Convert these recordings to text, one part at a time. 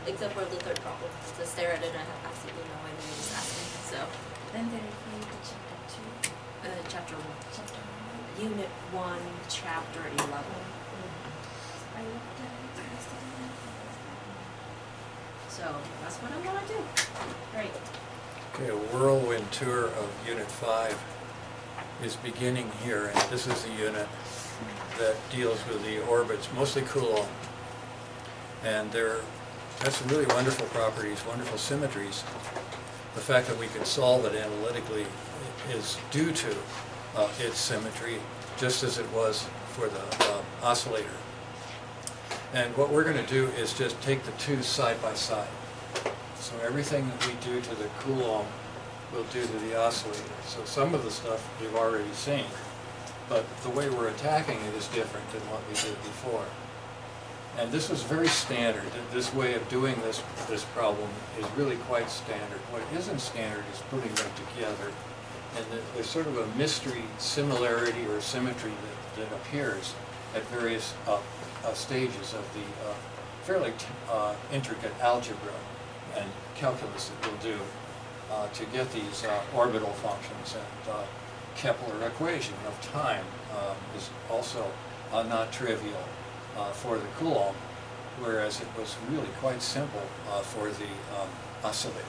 Except for the third problem. To stare at it, I have absolutely no idea what it's asking. So. Then they refer to chapter 2. Chapter 1. Chapter 1. Unit 1, Chapter 11. I looked at it yesterday. So that's what I want to do. Great. Okay, a whirlwind tour of Unit 5 is beginning here, and this is the unit that deals with the orbits, mostly Coulomb. And there has some really wonderful properties, wonderful symmetries. The fact that we can solve it analytically is due to its symmetry, just as it was for the oscillator. And what we're going to do is just take the two side by side. So everything that we do to the Coulomb we'll do to the oscillator. So some of the stuff we've already seen, but the way we're attacking it is different than what we did before. And this was very standard. This way of doing this problem is really quite standard. What isn't standard is putting them together. And there's sort of a mystery similarity or symmetry that appears at various stages of the fairly intricate algebra and calculus that we'll do to get these orbital functions. And Kepler equation of time is also not trivial for the Coulomb, whereas it was really quite simple for the oscillator.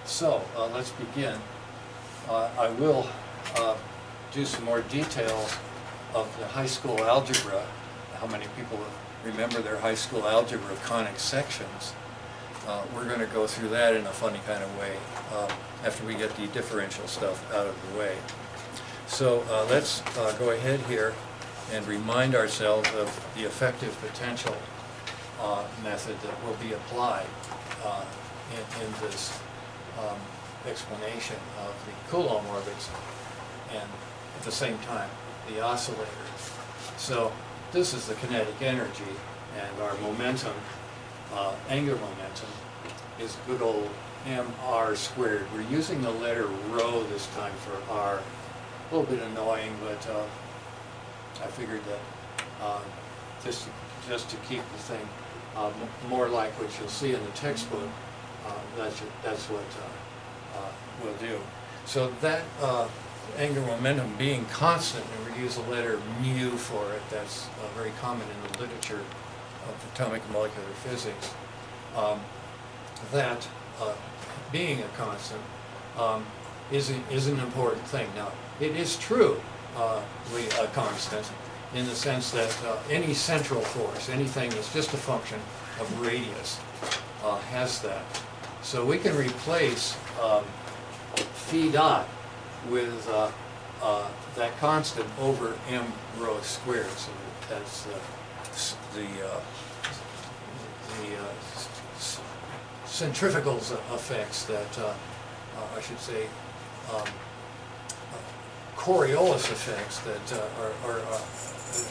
So let's begin. I will do some more details of the high school algebra. How many people remember their high school algebra of conic sections? We're going to go through that in a funny kind of way after we get the differential stuff out of the way. So let's go ahead here and remind ourselves of the effective potential method that will be applied in this explanation of the Coulomb orbits and at the same time the oscillator. So this is the kinetic energy, and our momentum, angular momentum, is good old mr squared. We're using the letter rho this time for r. A little bit annoying, but I figured that just to keep the thing more like what you'll see in the textbook, that's what we'll do. So that angular momentum being constant, and we use the letter mu for it, that's very common in the literature of atomic and molecular physics, that being a constant is an important thing. Now, it is true a constant in the sense that any central force, anything that's just a function of radius, has that. So we can replace phi dot with that constant over m rho squared. So that's the centrifugal effects that, I should say, Coriolis effects that are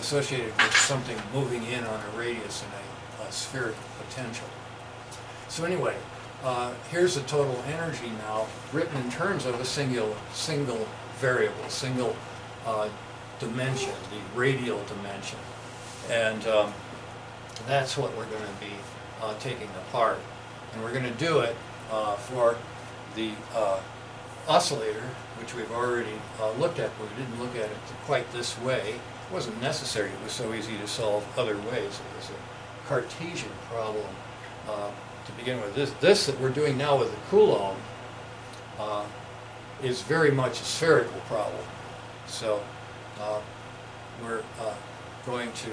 associated with something moving in on a radius in a spherical potential. So anyway, here's the total energy now, written in terms of a single variable, single dimension, the radial dimension. And that's what we're going to be taking apart. And we're going to do it for the oscillator, which we've already looked at, but we didn't look at it quite this way. It wasn't necessary. It was so easy to solve other ways. It was a Cartesian problem to begin with. This that we're doing now with the Coulomb is very much a spherical problem. So we're going to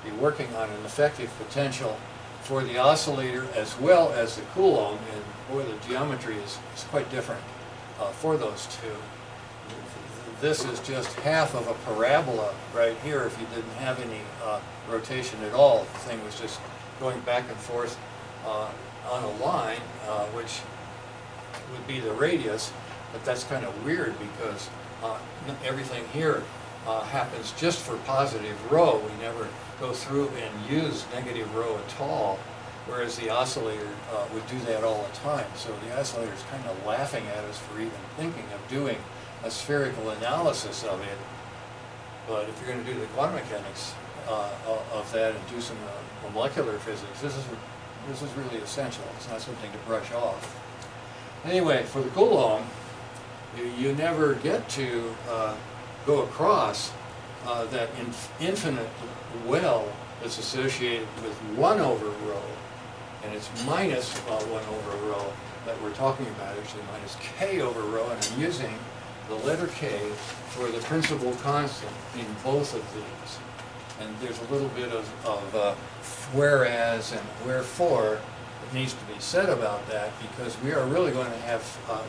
be working on an effective potential for the oscillator as well as the Coulomb, and boy, the geometry is quite different for those two. This is just half of a parabola right here if you didn't have any rotation at all. The thing was just going back and forth on a line, which would be the radius, but that's kind of weird because everything here happens just for positive rho. We never go through and use negative rho at all, whereas the oscillator would do that all the time. So the oscillator is kind of laughing at us for even thinking of doing a spherical analysis of it. But if you're going to do the quantum mechanics of that and do some molecular physics, this is really essential. It's not something to brush off. Anyway, for the Coulomb, you never get to go across that infinite well that's associated with 1 over rho, and it's minus 1 over rho that we're talking about, actually minus k over rho, and I'm using the letter k for the principal constant in both of these. And there's a little bit of whereas and wherefore that needs to be said about that, because we are really going to have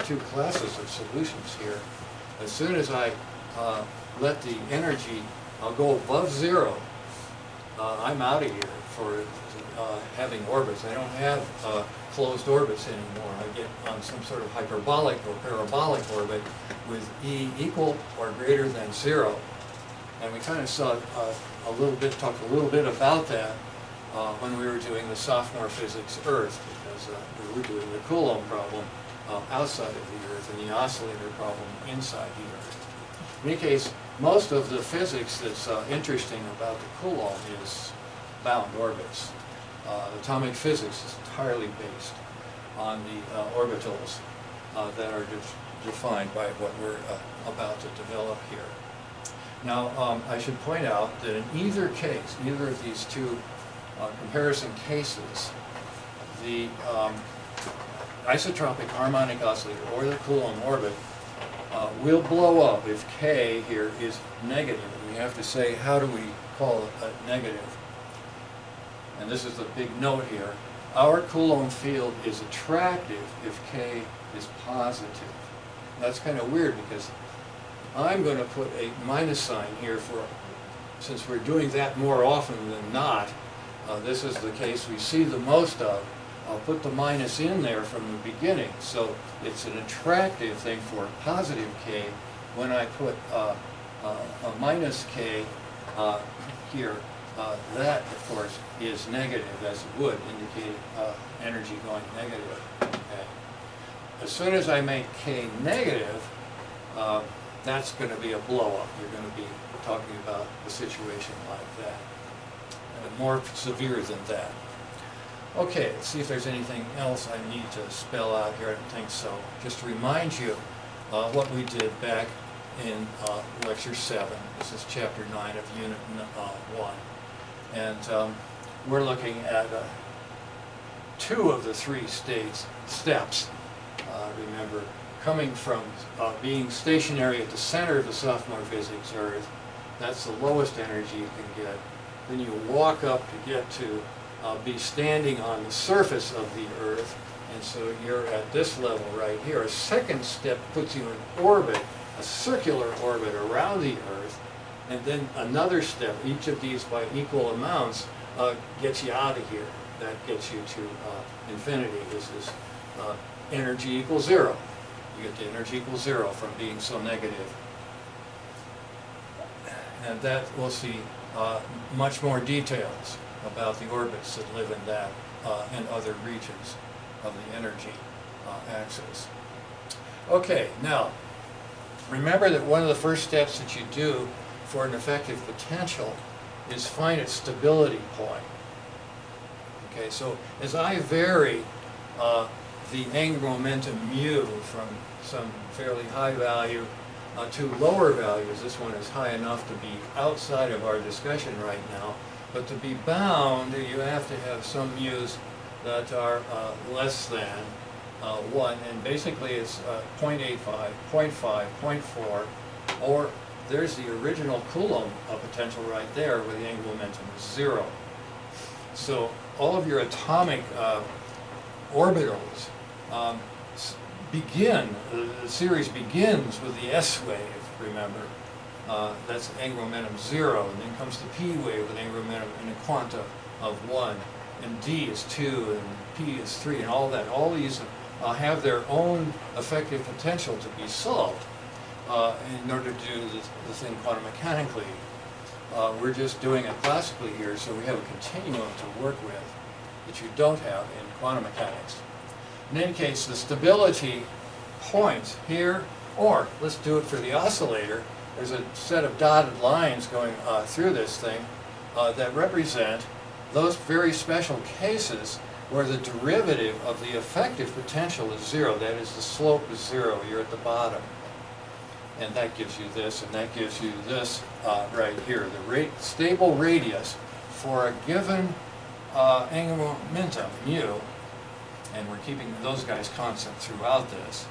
two classes of solutions here. As soon as I let the energy go above 0, I'm out of here for having orbits. I don't have closed orbits anymore. I get on some sort of hyperbolic or parabolic orbit with E equal or greater than 0. And we kind of saw talked a little bit about that when we were doing the sophomore physics Earth, because we were doing the Coulomb problem outside of the Earth and the oscillator problem inside the Earth. In any case, most of the physics that's interesting about the Coulomb is bound orbits. Atomic physics is entirely based on the orbitals that are defined by what we're about to develop here. Now, I should point out that in either case, either of these two comparison cases, the isotropic harmonic oscillator or the Coulomb orbit will blow up if k here is negative. We have to say, how do we call it negative? And this is the big note here. Our Coulomb field is attractive if k is positive. That's kind of weird, because I'm going to put a minus sign here since we're doing that more often than not. This is the case we see the most of. I'll put the minus in there from the beginning, so it's an attractive thing for positive k. When I put a minus k here, that, of course, is negative, as it would indicate energy going negative. Okay. As soon as I make k negative, that's going to be a blow-up. You're going to be talking about a situation like that. More severe than that. Okay, let's see if there's anything else I need to spell out here. I don't think so. Just to remind you what we did back in Lecture 7. This is Chapter 9 of Unit 1. And we're looking at 2 of the 3 steps. Remember, coming from being stationary at the center of the sophomore physics Earth, that's the lowest energy you can get. Then you walk up to get to be standing on the surface of the Earth, and so you're at this level right here. A second step puts you in orbit, a circular orbit around the Earth, and then another step, each of these by equal amounts, gets you out of here. That gets you to infinity. This is energy equals 0. You get to energy equals 0 from being so negative. And that we'll see much more details about the orbits that live in that and other regions of the energy axis. Okay, now remember that one of the first steps that you do for an effective potential is find its stability point. Okay, so as I vary the angular momentum mu from some fairly high value to lower values, this one is high enough to be outside of our discussion right now, but to be bound, you have to have some mu's that are less than 1, and basically it's 0.85, 0.5, 0.4, or there's the original Coulomb potential right there where the angular momentum is 0. So all of your atomic orbitals the series begins with the S wave, remember. That's angular momentum 0, and then comes the P wave with angular momentum in a quanta of 1, and D is 2, and P is 3, and all that. All these have their own effective potential to be solved in order to do the thing quantum mechanically. We're just doing it classically here, so we have a continuum to work with that you don't have in quantum mechanics. In any case, the stability point here, or let's do it for the oscillator, there's a set of dotted lines going through this thing that represent those very special cases where the derivative of the effective potential is zero. That is, the slope is zero. You're at the bottom. And that gives you this, and that gives you this right here. The stable radius for a given angular momentum, mu, and we're keeping those guys constant throughout this,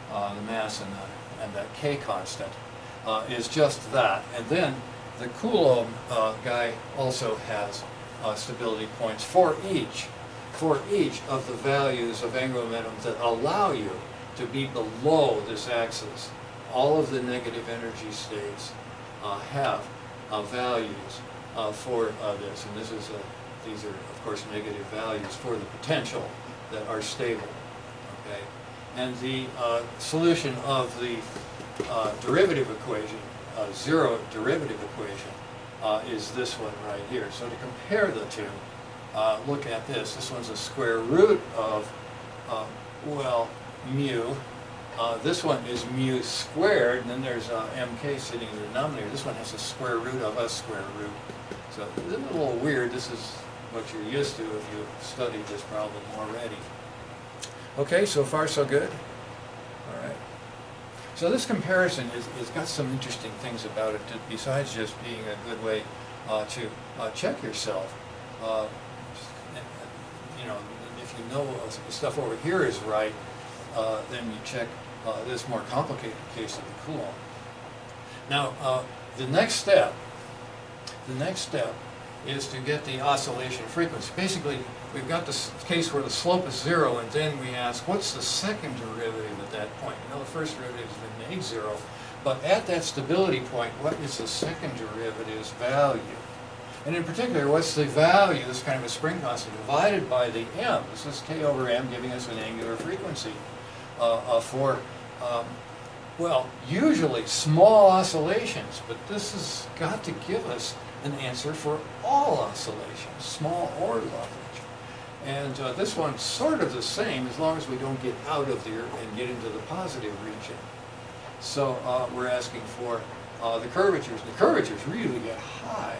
the mass and that k constant, is just that. And then the Coulomb guy also has stability points for each of the values of angular momentum that allow you to be below this axis. All of the negative energy states have values for this, and these are of course negative values for the potential that are stable. Okay, and the solution of the derivative equation, zero derivative equation, is this one right here. So to compare the two, look at this. This one's a square root of, well, mu. This one is mu squared, and then there's mk sitting in the denominator. This one has a square root of a square root. So this is a little weird. This is what you're used to if you've studied this problem already. Okay, so far so good? All right. So this comparison has got some interesting things about it, besides just being a good way to check yourself. You know, if you know stuff over here is right, then you check this more complicated case of the Coulomb. Now, the next step is to get the oscillation frequency. Basically, we've got this case where the slope is zero, and then we ask, what's the second derivative at that point? You know, the first derivative has been made zero, but at that stability point, what is the second derivative's value? And in particular, what's the value, this kind of a spring constant, divided by the m? This is k over m, giving us an angular frequency for, well, usually small oscillations, but this has got to give us an answer for all oscillations, small or large. And this one's sort of the same as long as we don't get out of there and get into the positive region. So we're asking for the curvatures. The curvatures really get high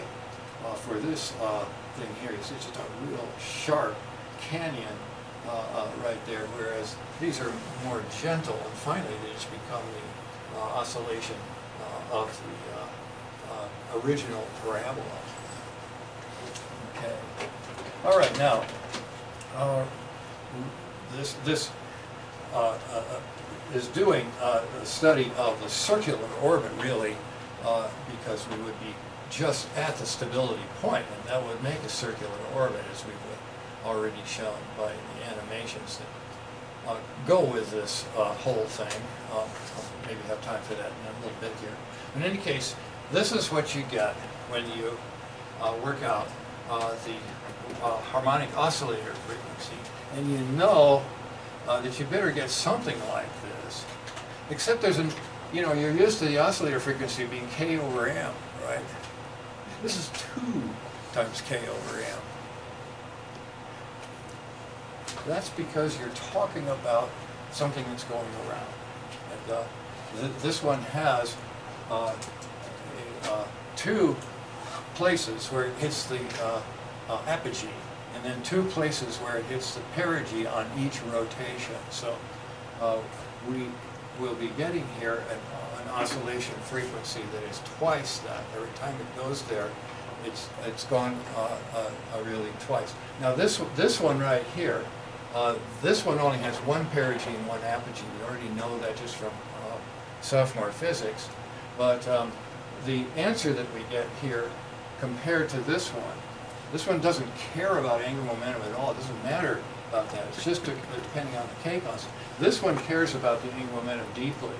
for this thing here. It's just a real sharp canyon right there, whereas these are more gentle, and finally they just become the oscillation of the original parabola. Okay. All right, now this is doing a study of the circular orbit, really, because we would be just at the stability point, and that would make a circular orbit, as we've already shown by the animations that go with this whole thing. I'll maybe have time for that in a little bit here. In any case, this is what you get when you work out the harmonic oscillator frequency, and you know that you better get something like this, except there's an, you know, you're used to the oscillator frequency being k over m, right? This is 2 times k over m. That's because you're talking about something that's going around. And this one has 2 places where it hits the apogee, and then 2 places where it hits the perigee on each rotation. So we will be getting here an oscillation frequency that is twice that. Every time it goes there, it's gone really twice. Now this one right here, this one only has 1 perigee and 1 apogee. We already know that just from sophomore physics. But the answer that we get here compared to this one doesn't care about angular momentum at all. It doesn't matter about that. It's just depending on the k constant. This one cares about the angular momentum deeply.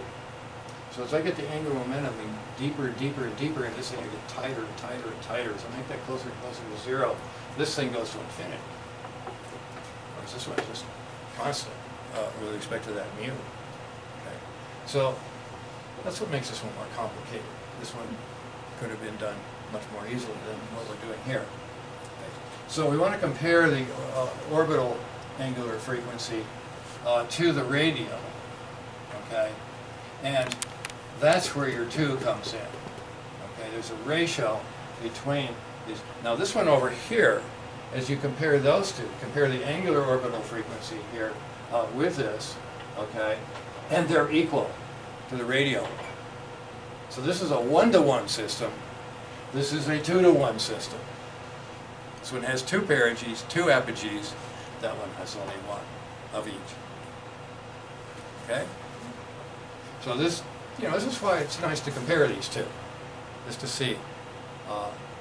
So as I get the angular momentum deeper, deeper, and deeper, and this thing I get tighter and tighter and tighter. So I make that closer and closer to 0. This thing goes to infinity. Whereas this one is just constant with respect to that mu. Okay. So that's what makes this one more complicated. This one could have been done much more easily than what we're doing here. Okay. So we want to compare the orbital angular frequency to the radial. Okay, and that's where your 2 comes in. Okay, there's a ratio between these. Now this one over here, as you compare those two, compare the angular orbital frequency here with this, okay, and they're equal to the radial. So this is a 1-to-1 system. This is a 2-to-1 system. This one has 2 perigees, 2 apogees. That one has only 1 of each. Okay? So this, this is why it's nice to compare these two, just to see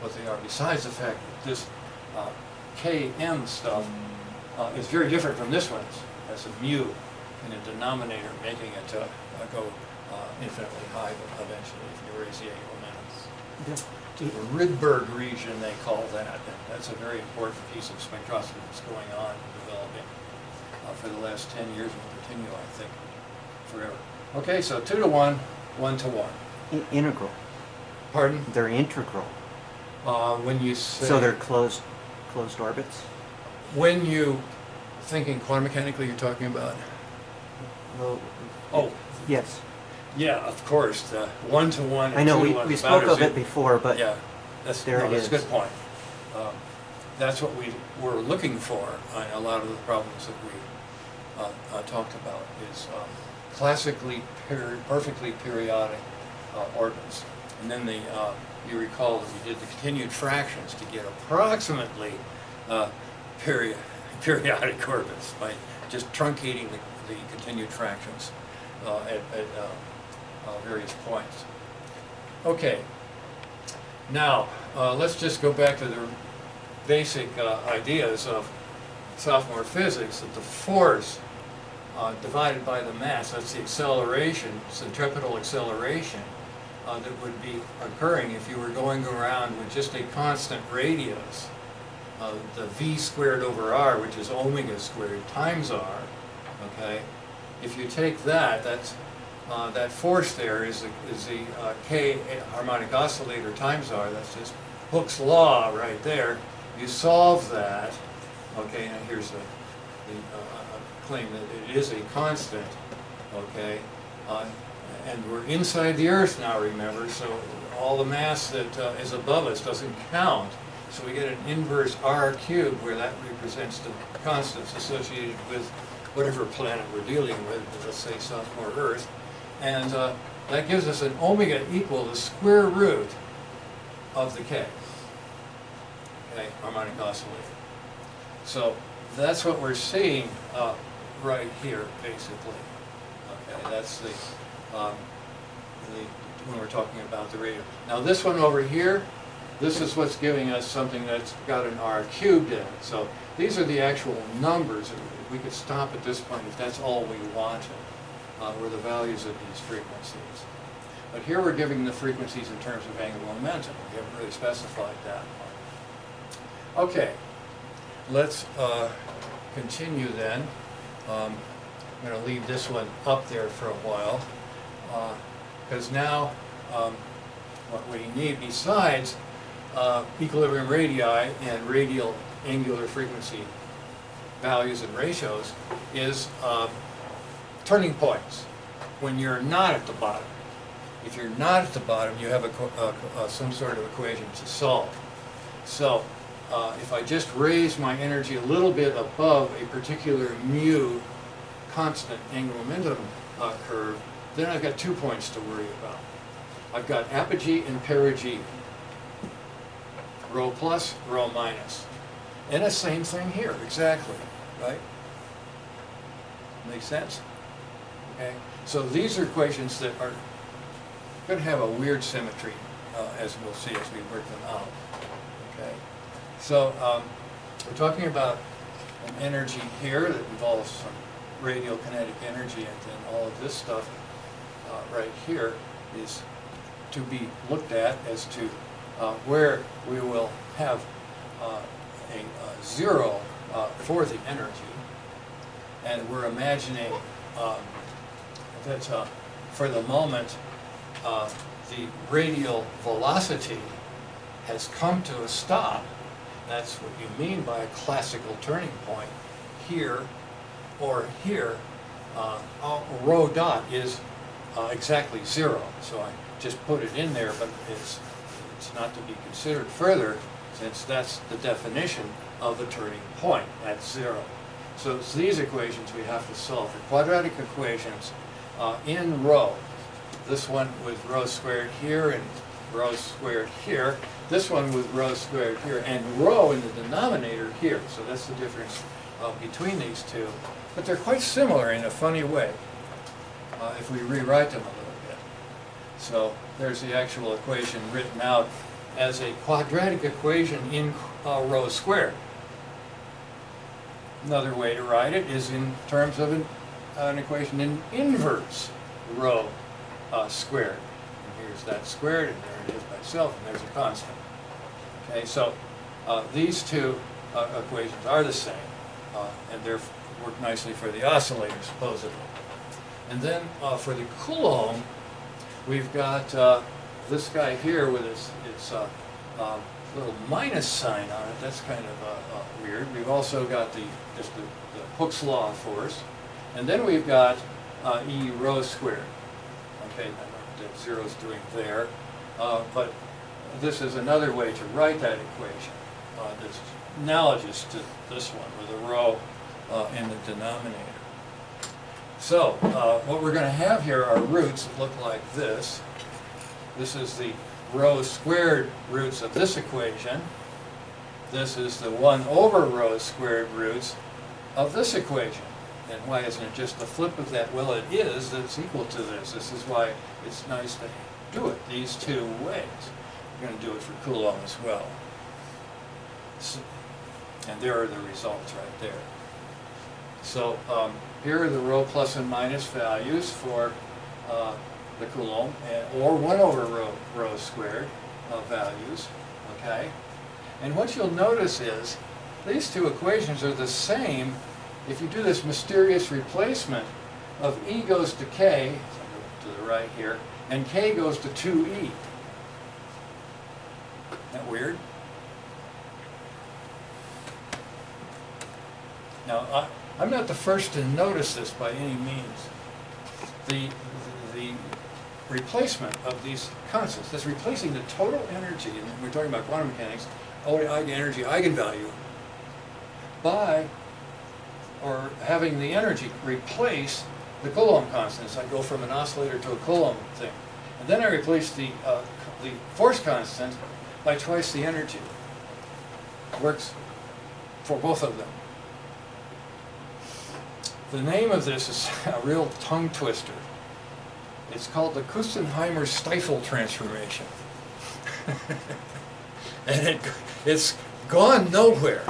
what they are. Besides the fact that this Km stuff is very different from this one. It has a mu in the denominator, making it go infinitely high eventually if you raise the angular momentum. To the Rydberg region, they call that. And that's a very important piece of spectroscopy that's going on and developing for the last 10 years and will continue, I think, forever. Okay, so 2-to-1, 1-to-1. Integral. Pardon? They're integral. When you say... So they're closed orbits? When you, thinking quantum mechanically, you're talking about? Well, Oh. yes. Yeah, of course, the 1-to-1 and I know 2-to-1 we spoke of it before, but yeah, that's there it that's is. a good point. That's what we were looking for on a lot of the problems that we talked about, is classically perfectly periodic orbits. And then you recall that we did the continued fractions to get approximately periodic orbits by just truncating the continued fractions at various points. Okay, now let's just go back to the basic ideas of sophomore physics, that the force divided by the mass, that's the acceleration, centripetal acceleration, that would be occurring if you were going around with just a constant radius, the v squared over r, which is omega squared times r, okay? If you take that, that force there is the k harmonic oscillator times r. That's just Hooke's law right there. You solve that, okay, and here's the claim that it is a constant, okay, and we're inside the Earth now, remember, so all the mass that is above us doesn't count. So we get an inverse r cubed, where that represents the constants associated with whatever planet we're dealing with, let's say sophomore Earth, and that gives us an omega equal the square root of the k, okay, harmonic oscillator. So that's what we're seeing right here, basically. Okay, that's the when we're talking about the radial. Now this one over here, this is what's giving us something that's got an r cubed in it. So these are the actual numbers. We could stop at this point if that's all we wanted, were the values of these frequencies. But here we're giving the frequencies in terms of angular momentum. We haven't really specified that one. Okay, let's continue then. I'm going to leave this one up there for a while, because now what we need, besides equilibrium radii and radial angular frequency values and ratios, is turning points when you're not at the bottom. If you're not at the bottom, you have some sort of equation to solve. So if I just raise my energy a little bit above a particular mu constant angular momentum curve, then I've got 2 points to worry about. I've got apogee and perigee, rho plus, rho minus. And the same thing here, exactly, right? Makes sense? Okay? So these are equations that are going to have a weird symmetry, as we'll see as we work them out. Okay? So we're talking about an energy here that involves some radial kinetic energy, and then all of this stuff right here is to be looked at as to where we will have a zero for the energy, and we're imagining that for the moment the radial velocity has come to a stop. That's what you mean by a classical turning point here or here. Rho dot is exactly 0. So I just put it in there, but it's not to be considered further, since that's the definition of a turning point at 0. So it's these equations we have to solve. The quadratic equations in rho. This one with rho squared here and rho squared here. This one with rho squared here and rho in the denominator here. So that's the difference between these two. But they're quite similar in a funny way if we rewrite them a little bit. So there's the actual equation written out as a quadratic equation in rho squared. Another way to write it is in terms of an equation in inverse rho squared. And here's that squared, and there it is by itself, and there's a constant. Okay, so these two equations are the same, and they work nicely for the oscillator, supposedly. And then for the Coulomb, we've got this guy here with its little minus sign on it. That's kind of weird. We've also got just the Hooke's law force, and then we've got E rho squared. Okay, I don't know what that 0 is doing there, but this is another way to write that equation. That's analogous to this one with a rho in the denominator. So what we're going to have here are roots that look like this. This is the rho squared roots of this equation. This is the 1 over rho squared roots of this equation. And why isn't it just the flip of that? Well, it is. That's equal to this. This is why it's nice to do it these two ways. We're going to do it for Coulomb as well. So, and there are the results right there. So here are the rho plus and minus values for the Coulomb, or 1 over rho squared values, okay? And what you'll notice is these two equations are the same if you do this mysterious replacement of E goes to K, to the right here, and K goes to 2E. Isn't that weird? Now, I'm not the first to notice this by any means. The replacement of these constants, this replacing the total energy, and we're talking about quantum mechanics, energy eigenvalue, by, or having the energy replace the Coulomb constants. I go from an oscillator to a Coulomb thing. And then I replace the force constant by twice the energy. It works for both of them. The name of this is a real tongue twister. It's called the Kusenheimer-Stifle transformation. And it's gone nowhere.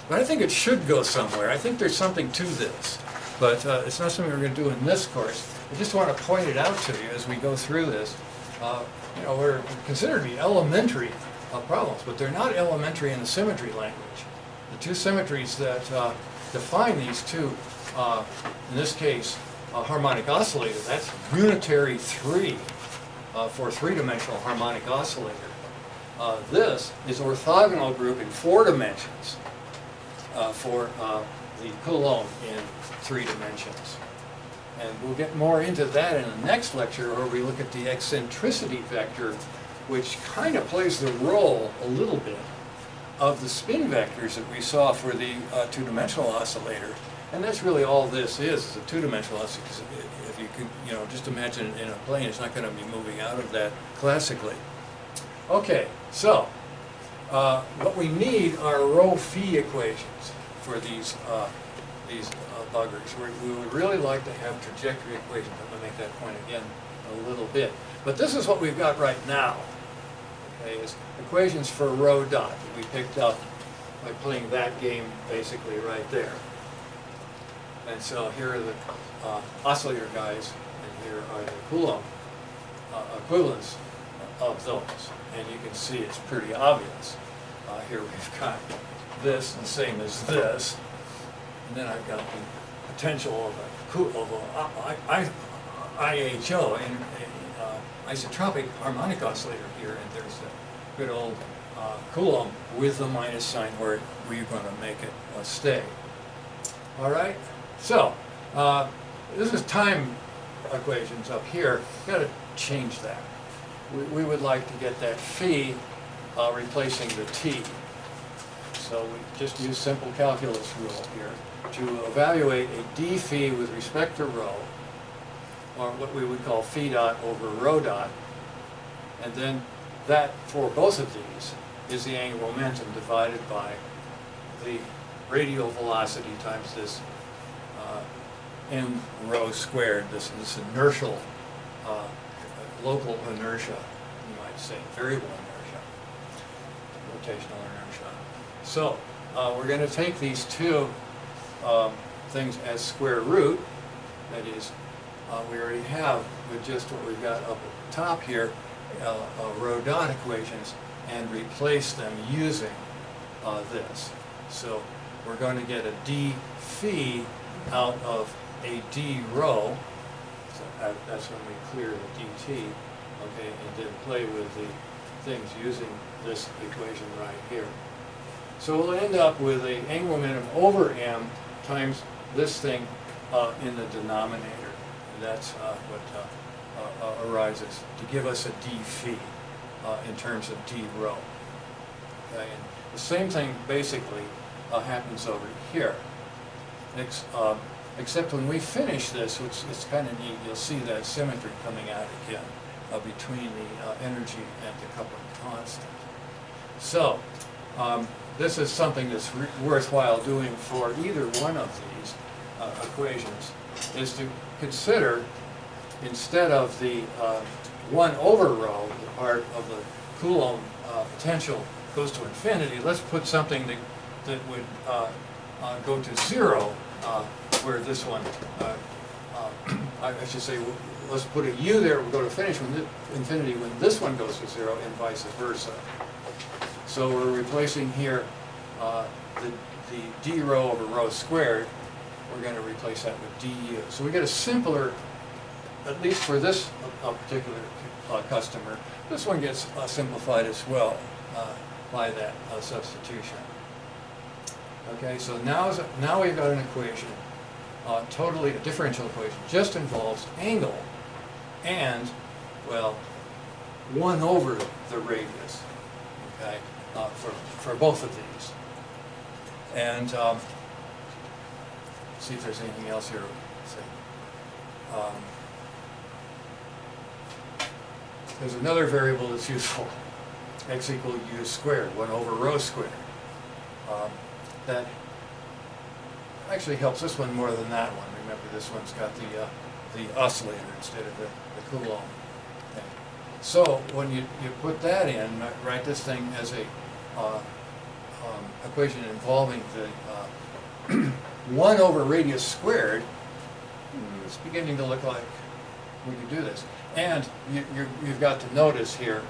But I think it should go somewhere. I think there's something to this. But it's not something we're going to do in this course. I just want to point it out to you as we go through this. You know, we're considered to be elementary problems, but they're not elementary in the symmetry language. The two symmetries that define these two, in this case, a harmonic oscillator, that's unitary 3 for three-dimensional harmonic oscillator. This is orthogonal group in 4 dimensions for the Coulomb in 3 dimensions. And we'll get more into that in the next lecture, where we look at the eccentricity vector, which kind of plays the role a little bit of the spin vectors that we saw for the 2-dimensional oscillator. And that's really all this is a 2-dimensional oscillator. If you can, you know, just imagine it in a plane, it's not going to be moving out of that classically. Okay, so what we need are rho phi equations for these buggers. We would really like to have trajectory equations. I'm going to make that point again a little bit. But this is what we've got right now. Okay, is equations for rho dot that we picked up by playing that game basically right there. And so here are the oscillator guys, and here are the Coulomb equivalents of those. And you can see it's pretty obvious. Here we've got this, the same as this. And then I've got the potential of a IHO, and isotropic harmonic oscillator here, and there's the good old Coulomb with the minus sign where we're going to make it stay. All right, so this is time equations up here, you've got to change that. We would like to get that phi replacing the t. So we just use simple calculus rule here to evaluate a d phi with respect to rho, or what we would call phi dot over rho dot, and then that for both of these is the angular momentum divided by the radial velocity times this m rho squared, this inertial, local inertia, you might say, variable inertia, rotational inertia. So we're going to take these two things as square root. That is, we already have, with just what we've got up at the top here, rho dot equations, and replace them using this. So we're going to get a d phi out of a d rho. So that's when we clear the dt, okay, and then play with the things using this equation right here. So we'll end up with an angular momentum over m times this thing in the denominator. And that's what arises to give us a d phi in terms of d rho. Okay, and the same thing basically happens over here. Except when we finish this, which is kind of neat, you'll see that symmetry coming out again between the energy and the coupling constant. So this is something that's worthwhile doing for either one of these equations, is to consider, instead of the 1 over rho, the part of the Coulomb potential goes to infinity, let's put something that would go to 0, where this one, I should say, let's put a u there, we'll go to infinity when this one goes to 0, and vice versa. So we're replacing here the d rho over rho squared. We're going to replace that with du. So we get a simpler, at least for this particular customer, this one gets simplified as well by that substitution. Okay, so now we've got an equation, totally a differential equation, just involves angle and, well, 1 over the radius, okay, for both of these. And see if there's anything else here. There's another variable that's useful, x equal u squared, 1 over rho squared. That actually helps this one more than that one. Remember, this one's got the oscillator instead of the Coulomb thing. So when you put that in, write this thing as a equation involving the 1 over radius squared, it's beginning to look like we could do this. And you've got to notice here,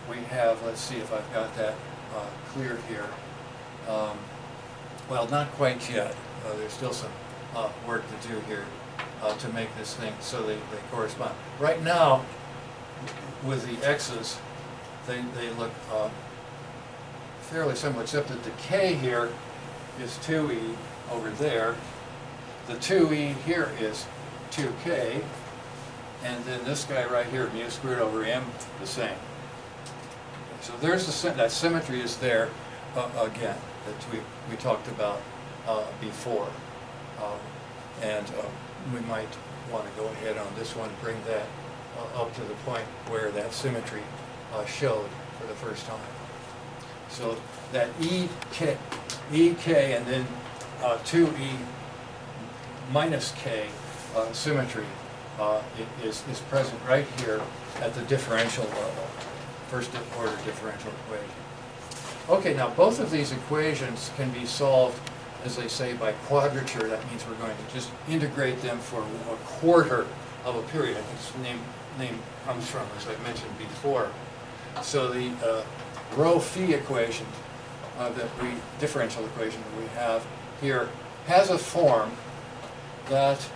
we have, let's see if I've got that clear here. Well, not quite yet. There's still some work to do here to make this thing so they correspond. Right now, with the x's, they look fairly similar, except that the k here is 2e over there. The 2e here is 2k. And then this guy right here, mu squared over m, the same. So there's that symmetry is there again that we talked about before, and we might want to go ahead on this one, bring that up to the point where that symmetry showed for the first time. So that ek and then 2e minus k symmetry is present right here at the differential level, first order differential equation. Okay, now both of these equations can be solved, as they say, by quadrature. That means we're going to just integrate them for a quarter of a period. I think this name comes from, as I mentioned before. So the rho phi equation, differential equation that we have here, has a form that,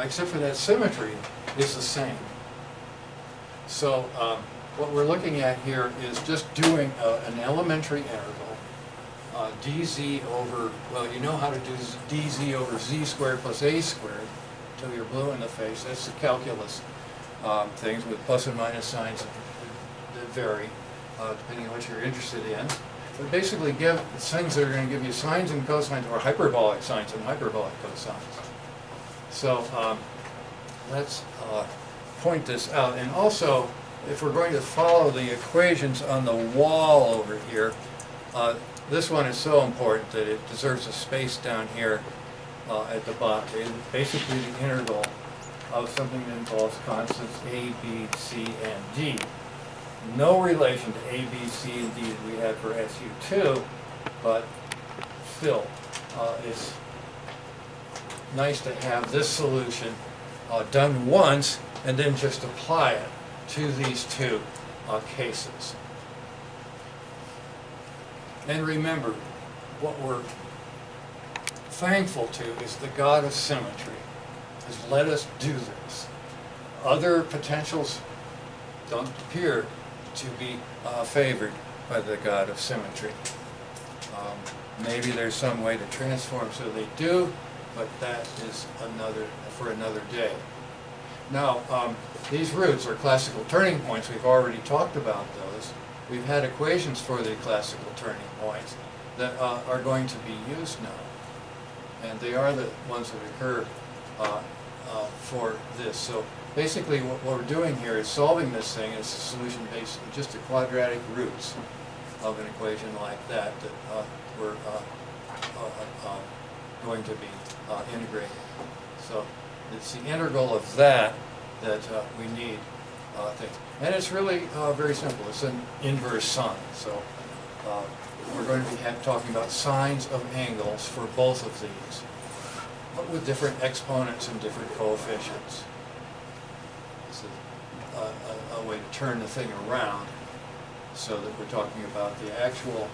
except for that symmetry, is the same. So what we're looking at here is just doing an elementary interval, dz over, well, you know how to do dz over z squared plus a squared. till you're blue in the face. That's the calculus things with plus and minus signs that vary depending on what you're interested in. But basically give things that are going to give you sines and cosines, or hyperbolic sines and hyperbolic cosines. So let's point this out. And also, if we're going to follow the equations on the wall over here, this one is so important that it deserves a space down here at the bottom. It's basically the integral of something that involves constants A, B, C, and D. No relation to A, B, C, and D that we had for SU2, but still, it's nice to have this solution done once and then just apply it to these two cases. And remember, what we're thankful to is the God of symmetry has let us do this. Other potentials don't appear to be favored by the God of symmetry. Maybe there's some way to transform so they do, but that is for another day. Now, these roots are classical turning points. We've already talked about those. We've had equations for the classical turning points that are going to be used now. And they are the ones that occur for this. So basically what we're doing here is solving this thing as a solution based on just the quadratic roots of an equation like that we're going to be integrating. So it's the integral of that we need. And it's really very simple. It's an inverse sine. So we're going to be talking about sines of angles for both of these, but with different exponents and different coefficients. This is a way to turn the thing around so that we're talking about the actual,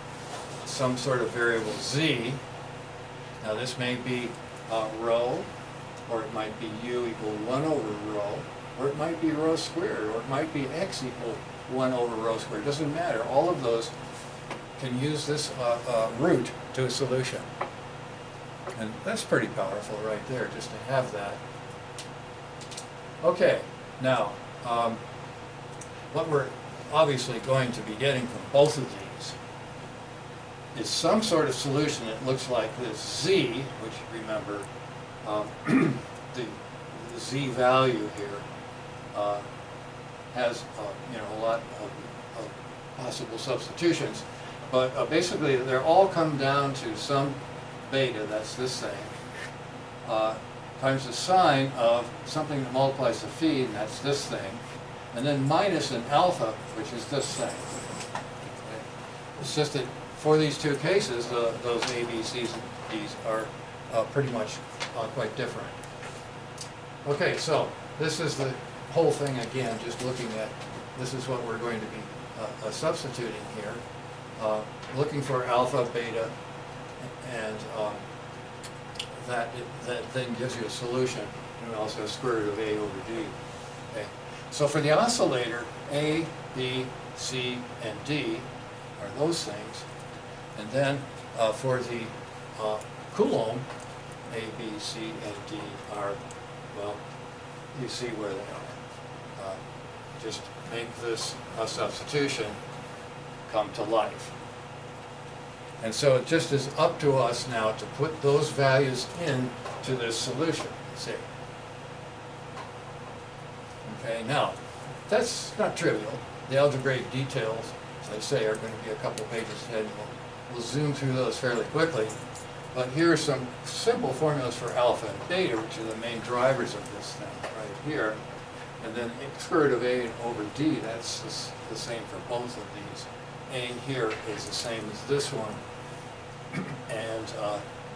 some sort of variable z. Now this may be rho, or it might be u equal 1 over rho, or it might be rho squared, or it might be x equal 1 over rho squared. It doesn't matter. All of those can use this root to a solution. And that's pretty powerful right there, just to have that. Okay, now, what we're obviously going to be getting from both of these is some sort of solution that looks like this z, which remember, the z value here has a lot of possible substitutions, but basically they're all come down to some beta, that's this thing, times the sine of something that multiplies the phi, and that's this thing, and then minus an alpha, which is this thing. Okay. It's just that for these two cases, those A, B, C's, and D's are pretty much quite different. Okay, so this is the whole thing again, just looking at, this is what we're going to be substituting here. Looking for alpha, beta, and that then gives you a solution, and also a square root of A over D. Okay. So for the oscillator, A, B, C, and D are those things. And then for the Coulomb, A, B, C, and D are, well, you see where they are. Just make this substitution come to life. And so it just is up to us now to put those values into this solution, see. Okay, now, that's not trivial. The algebraic details, as I say, are going to be a couple pages ahead. We'll zoom through those fairly quickly. But here are some simple formulas for alpha and beta, which are the main drivers of this thing right here. And then square root of A over D, that's the same for both of these. A here is the same as this one. And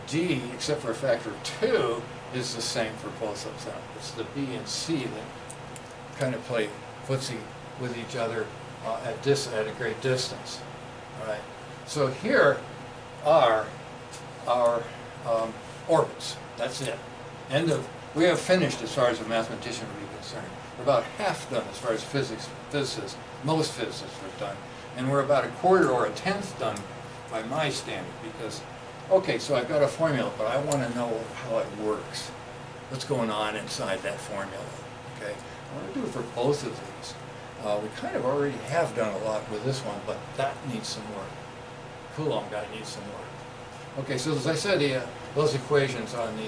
D, except for a factor of 2, is the same for both of them. It's the B and C that kind of play footsie with each other at a great distance. All right. So here are our orbits. That's it. We have finished as far as a mathematician would be concerned. We're about half done as far as physicists, most physicists are done. And we're about a quarter or a tenth done by my standard because, okay, so I've got a formula, but I want to know how it works. what's going on inside that formula. Okay, I want to do it for both of these. We kind of already have done a lot with this one, but that needs some work. Coulomb guy needs some work. Okay, so as I said, those equations on the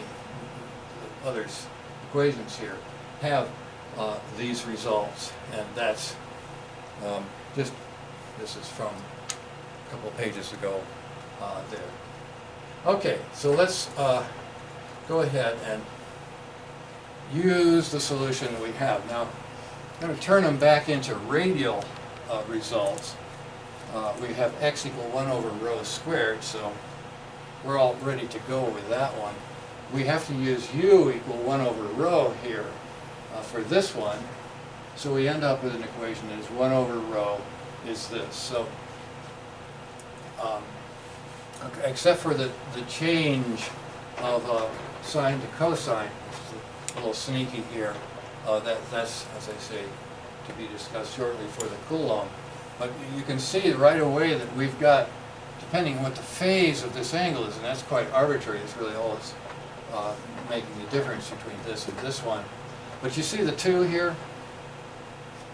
others equations here have these results, and that's this is from a couple of pages ago there. Okay, so let's go ahead and use the solution that we have. Now, I'm going to turn them back into radial results. We have x equal 1 over rho squared, so we're all ready to go with that one. We have to use u equal 1 over rho here for this one, so we end up with an equation that is 1 over rho is this. So, okay, except for the change of sine to cosine, which is a little sneaky here, that's, as I say, to be discussed shortly for the Coulomb. But you can see right away that we've got, depending on what the phase of this angle is, and that's quite arbitrary, it's really all that's making the difference between this and this one. But you see the 2 here,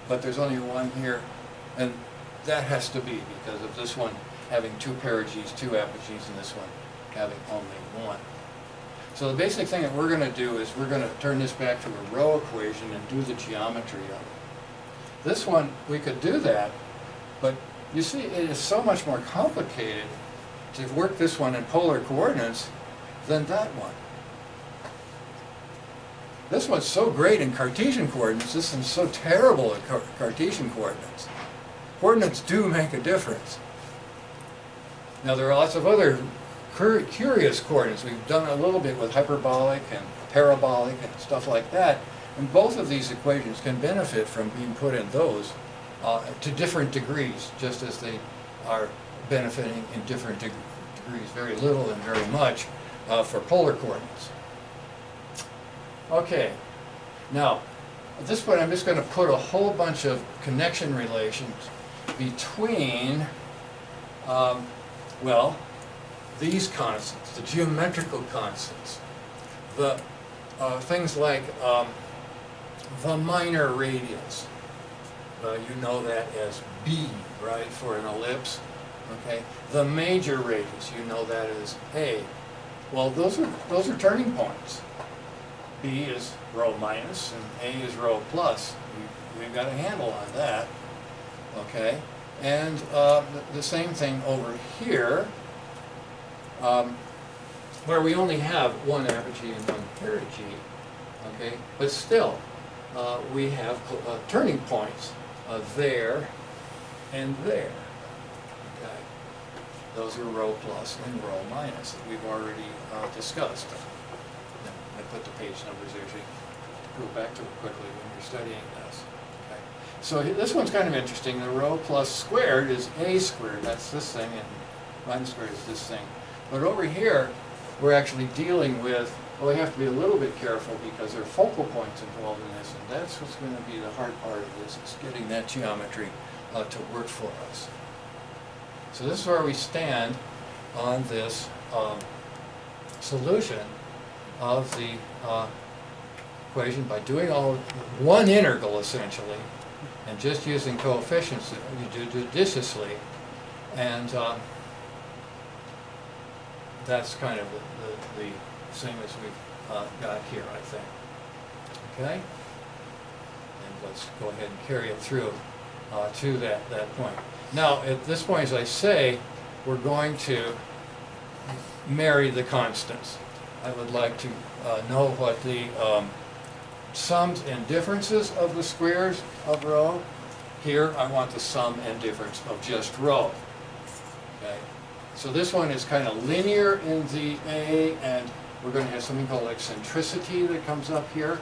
but there's only 1 here, and that has to be because of this one having 2 perigees, 2 apogees, and this one having only 1. So the basic thing that we're going to do is we're going to turn this back to a row equation and do the geometry of it. This one, we could do that, but you see it is so much more complicated to work this one in polar coordinates than that one. This one's so great in Cartesian coordinates, this one's so terrible at Cartesian coordinates. Coordinates do make a difference. Now there are lots of other curious coordinates. We've done a little bit with hyperbolic and parabolic and stuff like that, and both of these equations can benefit from being put in those to different degrees, just as they are benefiting in different degrees, very little and very much for polar coordinates. Okay, now at this point I'm just going to put a whole bunch of connection relations between, well, these constants, the geometrical constants, the things like the minor radius. You know that as B, right, for an ellipse. Okay, the major radius, you know that as A. Well, those are turning points. B is rho minus and A is rho plus. We've got a handle on that. Okay, and the same thing over here, where we only have 1 apogee and 1 perigee. Okay, but still we have turning points there and there. Okay, those are rho plus and rho minus that we've already discussed. I put the page numbers there so you can go back to it quickly when you're studying this. Okay. So this one's kind of interesting. The rho plus squared is a squared. That's this thing, and minus squared is this thing. But over here, we're actually dealing with, well, we have to be a little bit careful because there are focal points involved in this, and that's what's going to be the hard part of this, is getting that geometry to work for us. So this is where we stand on this solution of the equation by doing one integral essentially, and just using coefficients that you do judiciously, and that's kind of the same as we've got here, I think. Okay, and let's go ahead and carry it through to that point. Now, at this point, as I say, we're going to marry the constants. I would like to know what the sums and differences of the squares of rho. Here, I want the sum and difference of just rho. Okay, so this one is kind of linear in the A, and we're going to have something called eccentricity that comes up here,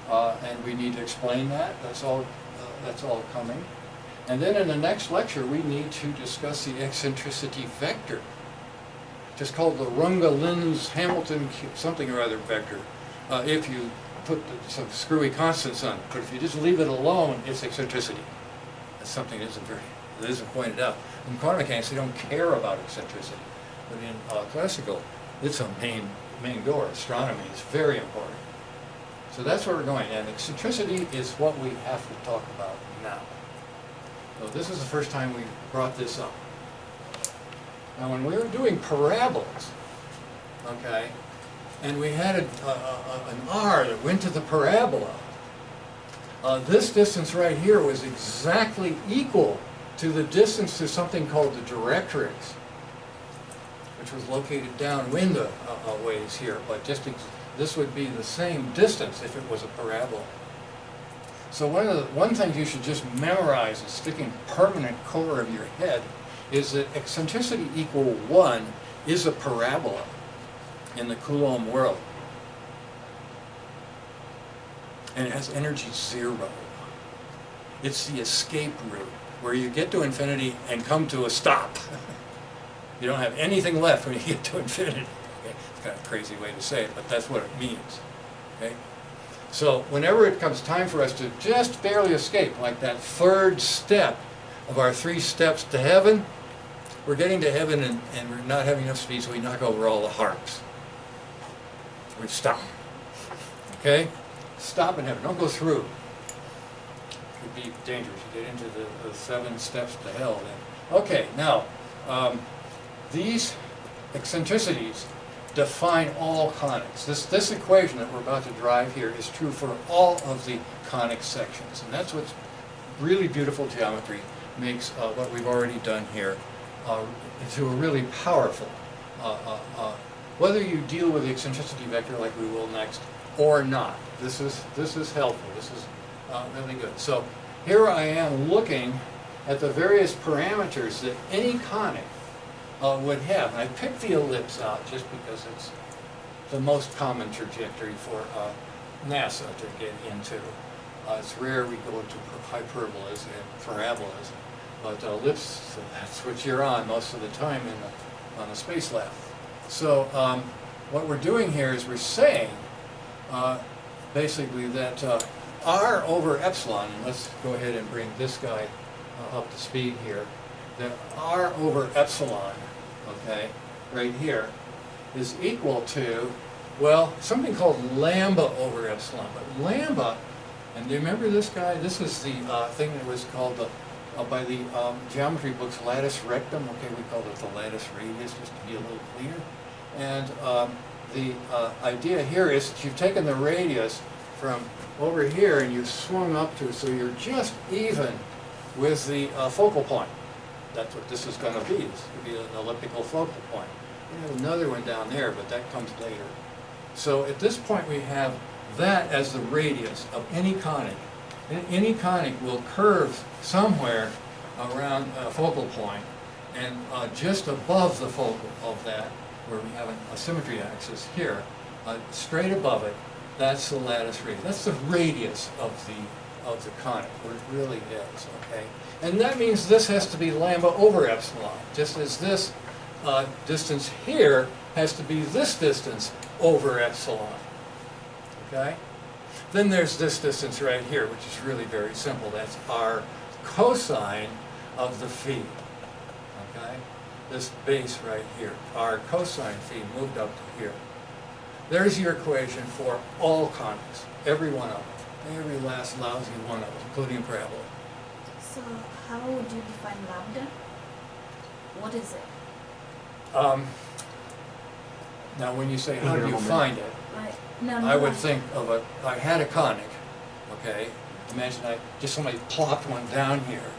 and we need to explain that. That's all coming. And then in the next lecture, we need to discuss the eccentricity vector. Just called the Runge-Linz-Hamilton something or other vector. If you put some screwy constants on it, but if you just leave it alone, it's eccentricity. That's something that isn't pointed out. In quantum mechanics, they don't care about eccentricity, but in classical, it's a main door. Astronomy is very important. So that's where we're going, and eccentricity is what we have to talk about now. So this is the first time we brought this up. Now when we were doing parabolas, okay, and we had an r that went to the parabola, this distance right here was exactly equal to the distance to something called the directrix, which was located downwind a ways here, but just this would be the same distance if it was a parabola. So one thing you should just memorize and stick in permanent core of your head is that eccentricity equal 1 is a parabola in the Coulomb world. And it has energy 0. It's the escape route, where you get to infinity and come to a stop. You don't have anything left when you get to infinity. Okay? It's kind of a crazy way to say it, but that's what it means. Okay? So whenever it comes time for us to just barely escape, like that third step of our 3 steps to heaven, we're getting to heaven and we're not having enough speed, so we knock over all the harps. We stop. Okay? Stop in heaven. Don't go through. It would be dangerous. You get into the 7 steps to hell then. Okay, now, these eccentricities define all conics. This equation that we're about to drive here is true for all of the conic sections. And that's what's really beautiful geometry makes what we've already done here into a really powerful. Whether you deal with the eccentricity vector like we will next or not, this is helpful. This is really good. So here I am looking at the various parameters that any conic would have. And I picked the ellipse out just because it's the most common trajectory for NASA to get into. It's rare we go into hyperbolas and parabolas, but ellipse, so that's what you're on most of the time on the space lab. So what we're doing here is we're saying basically that r over epsilon, and let's go ahead and bring this guy up to speed here, that r over epsilon, okay, right here, is equal to, well, something called lambda over epsilon. But lambda, and do you remember this guy? This is the thing that was called by the geometry books lattice rectum. Okay, we called it the lattice radius just to be a little cleaner. And the idea here is that you've taken the radius from over here and you've swung up to, so you're just even with the focal point. That's what this is going to be. This could be an elliptical focal point. We have another one down there, but that comes later. So at this point we have that as the radius of any conic. And any conic will curve somewhere around a focal point, and just above the focal of that, where we have a symmetry axis here, straight above it, that's the lattice radius. That's the radius of the conic, where it really is, okay? And that means this has to be lambda over epsilon, just as this distance here has to be this distance over epsilon, okay? Then there's this distance right here, which is really very simple. That's our cosine of the phi, okay? This base right here, our cosine phi moved up to here. There's your equation for all conics, every one of them, every last lousy one of them, including parabola. So how would you define lambda? What is it? Now when you say how do you find it, I would think of I had a conic, okay? Imagine somebody plopped one down here.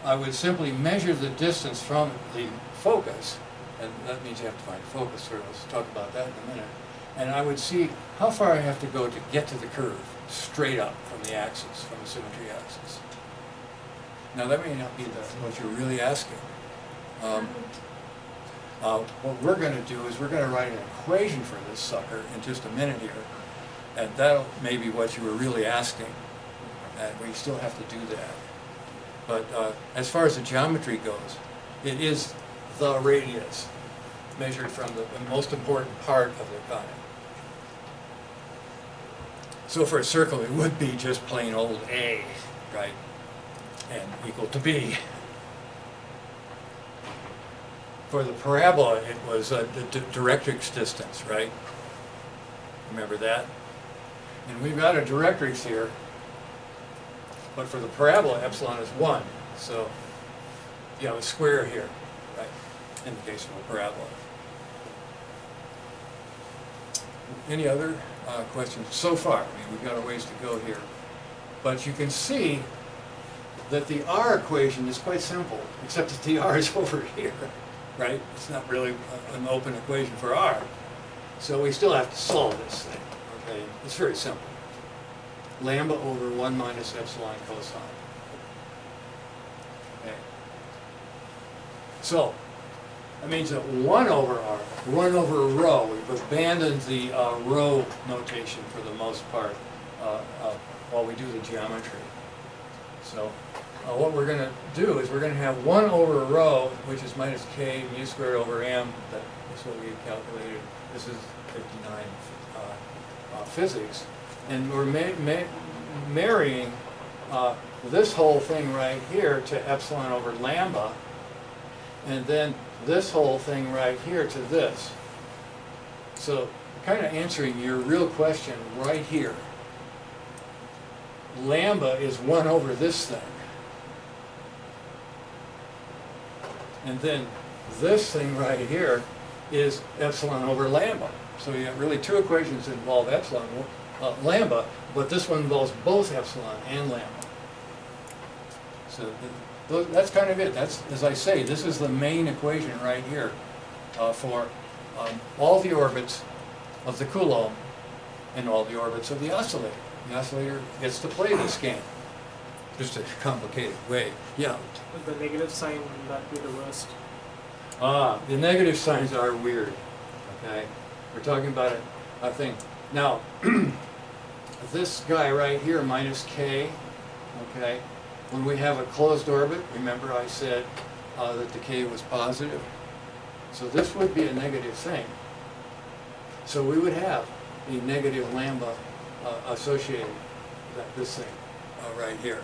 I would simply measure the distance from the focus, and that means you have to find focus, so let's talk about that in a minute. And I would see how far I have to go to get to the curve, straight up from the axis, from the symmetry axis. Now that may not be what you're really asking. What we're going to do is we're going to write an equation for this sucker in just a minute here, and that may be what you were really asking, and we still have to do that. But as far as the geometry goes, it is the radius measured from the most important part of the conic. So for a circle, it would be just plain old A, right, and equal to B. For the parabola, it was the directrix distance, right? Remember that? And we've got a directrix here, but for the parabola, epsilon is 1. So you have a square here, right, in the case of a parabola. Any other questions so far? I mean, we've got a ways to go here. But you can see that the R equation is quite simple, except that the R is over here, right? It's not really an open equation for R. So we still have to solve this thing, okay? It's very simple. Lambda over 1 minus epsilon cosine. Okay. So that means that 1 over R, 1 over rho, we've abandoned the rho notation for the most part while we do the geometry. So what we're going to do is we're going to have 1 over rho, which is minus k mu squared over m. That is what we calculated. This is 59 physics. And we're marrying this whole thing right here to epsilon over lambda, and then this whole thing right here to this. So kind of answering your real question right here. Lambda is 1 over this thing. And then this thing right here is epsilon over lambda. So you have really two equations that involve epsilon, lambda, but this one involves both epsilon and lambda. So that's kind of it. That's, as I say, this is the main equation right here for all the orbits of the Coulomb and all the orbits of the oscillator. The oscillator gets to play this game. Just a complicated way. Yeah. With the negative sign, will that be the worst? The negative signs are weird. Okay, we're talking about a thing. Now, this guy right here, minus k. Okay, when we have a closed orbit, remember I said that the k was positive. So this would be a negative thing. So we would have a negative lambda associated with this thing right here.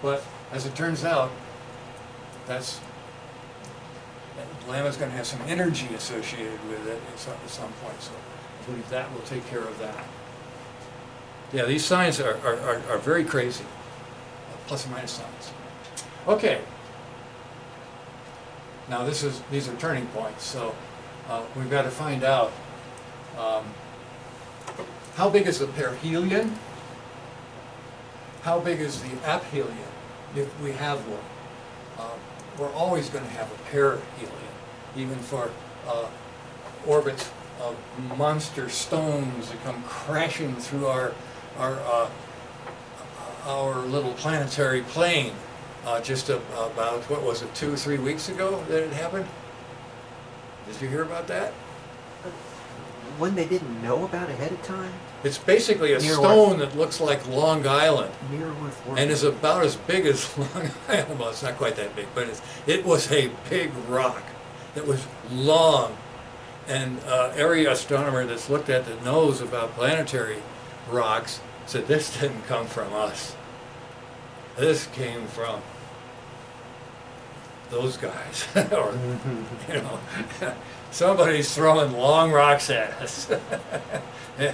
But as it turns out, lambda's going to have some energy associated with it at some point. So I believe that will take care of that. Yeah, these signs are very crazy, plus and minus signs. Okay. Now these are turning points, so we've got to find out how big is the perihelion, how big is the aphelion, if we have one. We're always going to have a perihelion, even for orbits of monster stones that come crashing through our little planetary plane. Just about, what was it, 2 or 3 weeks ago that it happened? Did you hear about that? One they didn't know about ahead of time? It's basically a stone that looks like Long Island. Near Earth orbit. And is about as big as Long Island. Well, it's not quite that big, but it was a big rock that was long. And every astronomer that's looked at that knows about planetary rocks said this didn't come from us. This came from those guys. Or, you know, somebody's throwing long rocks at us. Yeah.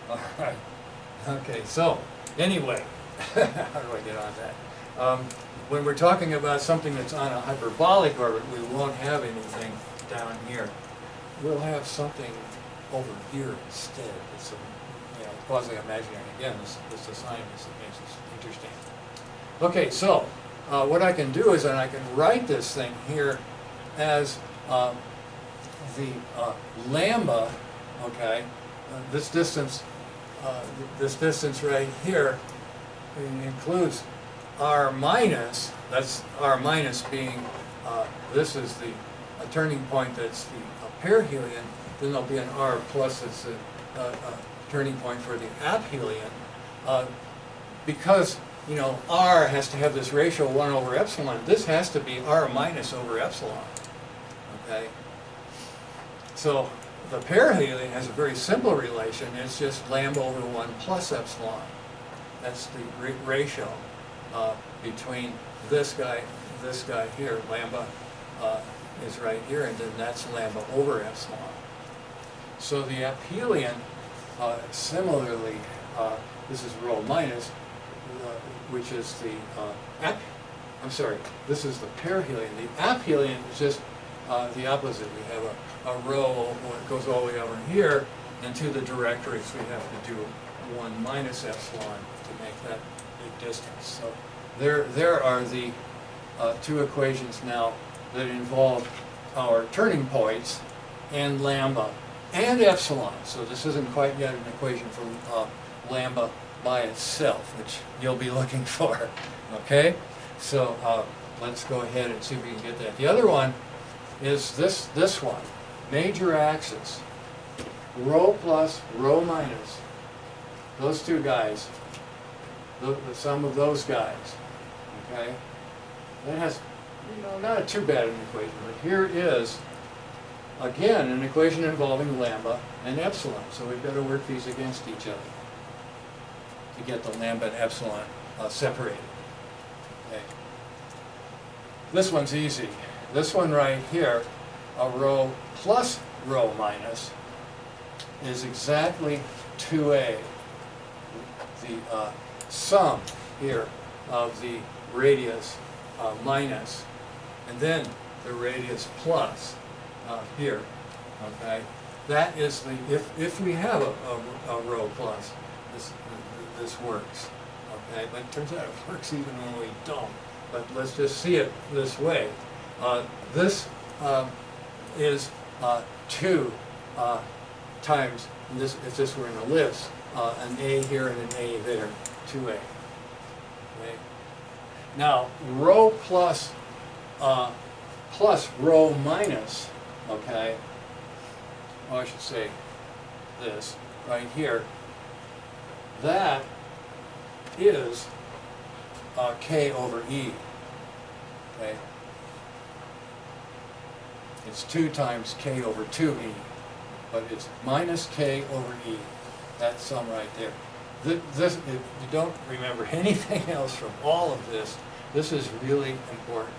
All right. Okay, so anyway, how do I get on that? When we're talking about something that's on a hyperbolic orbit, we won't have anything down here. We'll have something over here instead. It's quasi-imaginary. Again, this assignment that makes this interesting. Okay, so what I can do is that I can write this thing here as the lambda. Okay, this distance right here includes r minus. That's r minus being this is a turning point that's the perihelion. Then there'll be an r plus that's a turning point for the aphelion. Because you know r has to have this ratio 1 over epsilon. This has to be r minus over epsilon. Okay. So the perihelion has a very simple relation. It's just lambda over 1 plus epsilon. That's the ratio between this guy here. Lambda is right here, and then that's lambda over epsilon. So the aphelion Similarly, this is rho minus, which is the this is the perihelion. The aphelion is just the opposite. We have a rho that goes all the way over here, and to the directories we have to do 1 minus epsilon to make that big distance. So there are the two equations now that involve our turning points and lambda and epsilon. So this isn't quite yet an equation for lambda by itself, which you'll be looking for. Okay? So let's go ahead and see if we can get that. The other one is this one, major axis, rho plus, rho minus. Those two guys, the sum of those guys. Okay? That has, not too bad an equation, but here is, again, an equation involving lambda and epsilon. So we've got to work these against each other to get the lambda and epsilon separated. Okay. This one's easy. This one right here, a rho plus rho minus, is exactly 2a. The sum here of the radius minus, and then the radius plus here. Okay, that is the if we have a rho plus, this works. Okay, but it turns out it works even when we don't. But let's just see it this way. This is 2 times this. If this were an ellipse, an a here and an a there, 2a. Okay. Now rho plus rho minus. Okay. Oh, I should say this right here. That is k over e. Okay. It's 2 times k over 2e, but it's minus k over e. That sum right there. If you don't remember anything else from all of this, this is really important.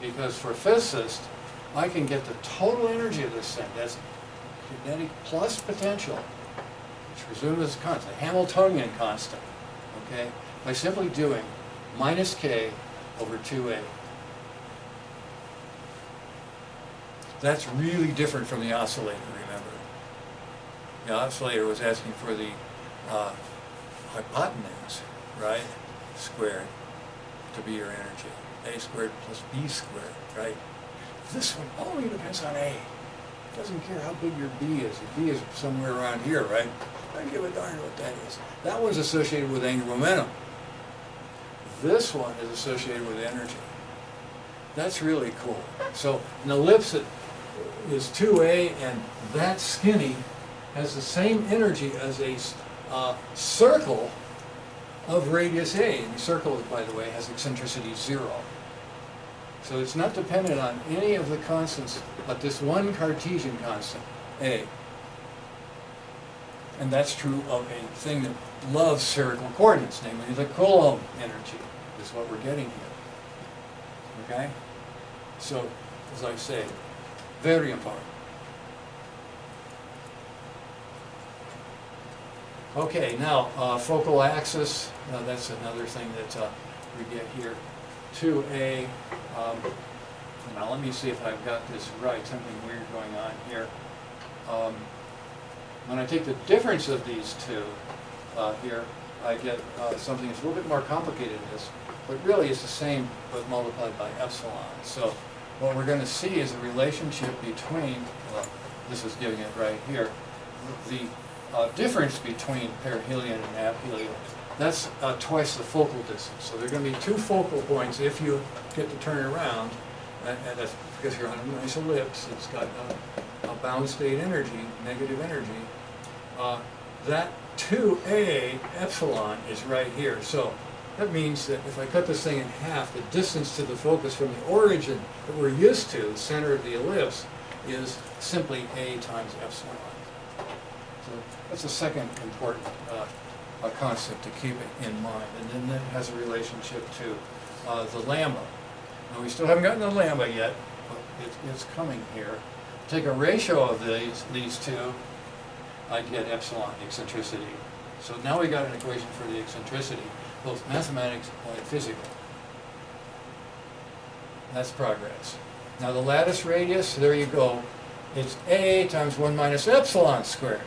Because for physicists, I can get the total energy of this thing. That's kinetic plus potential, which presumed is a constant, a Hamiltonian constant, okay, by simply doing minus k over 2a. That's really different from the oscillator, remember. The oscillator was asking for the hypotenuse, right, squared to be your energy. A squared plus b squared, right? This one only depends on a. It doesn't care how big your b is. Your b is somewhere around here, right? I don't give a darn what that is. That one's associated with angular momentum. This one is associated with energy. That's really cool. So an ellipse that is 2a and that skinny has the same energy as a circle of radius a. And the circle, by the way, has eccentricity 0. So it's not dependent on any of the constants but this one Cartesian constant, a. And that's true of a thing that loves spherical coordinates, namely the Coulomb energy, is what we're getting here. Okay? So, as I say, very important. Okay, now focal axis, that's another thing that we get here. 2a, now let me see if I've got this right, something weird going on here. When I take the difference of these two here, I get something that's a little bit more complicated than this, but really it's the same but multiplied by epsilon. So what we're going to see is a relationship between, well, this is giving it right here, the difference between perihelion and aphelion. That's twice the focal distance. So there are going to be 2 focal points if you get to turn around, and that's because you're on a nice ellipse. It's got a bound state energy, negative energy. That 2a epsilon is right here. So that means that if I cut this thing in half, the distance to the focus from the origin that we're used to, the center of the ellipse, is simply a times epsilon. So that's the second important concept to keep it in mind. And then that has a relationship to the lambda. Now we still haven't gotten the lambda yet, but it's coming here. Take a ratio of these two. I'd get epsilon eccentricity. So now we got an equation for the eccentricity, both mathematics and physical. That's progress. Now the lattice radius, there you go. It's A times 1 minus epsilon squared.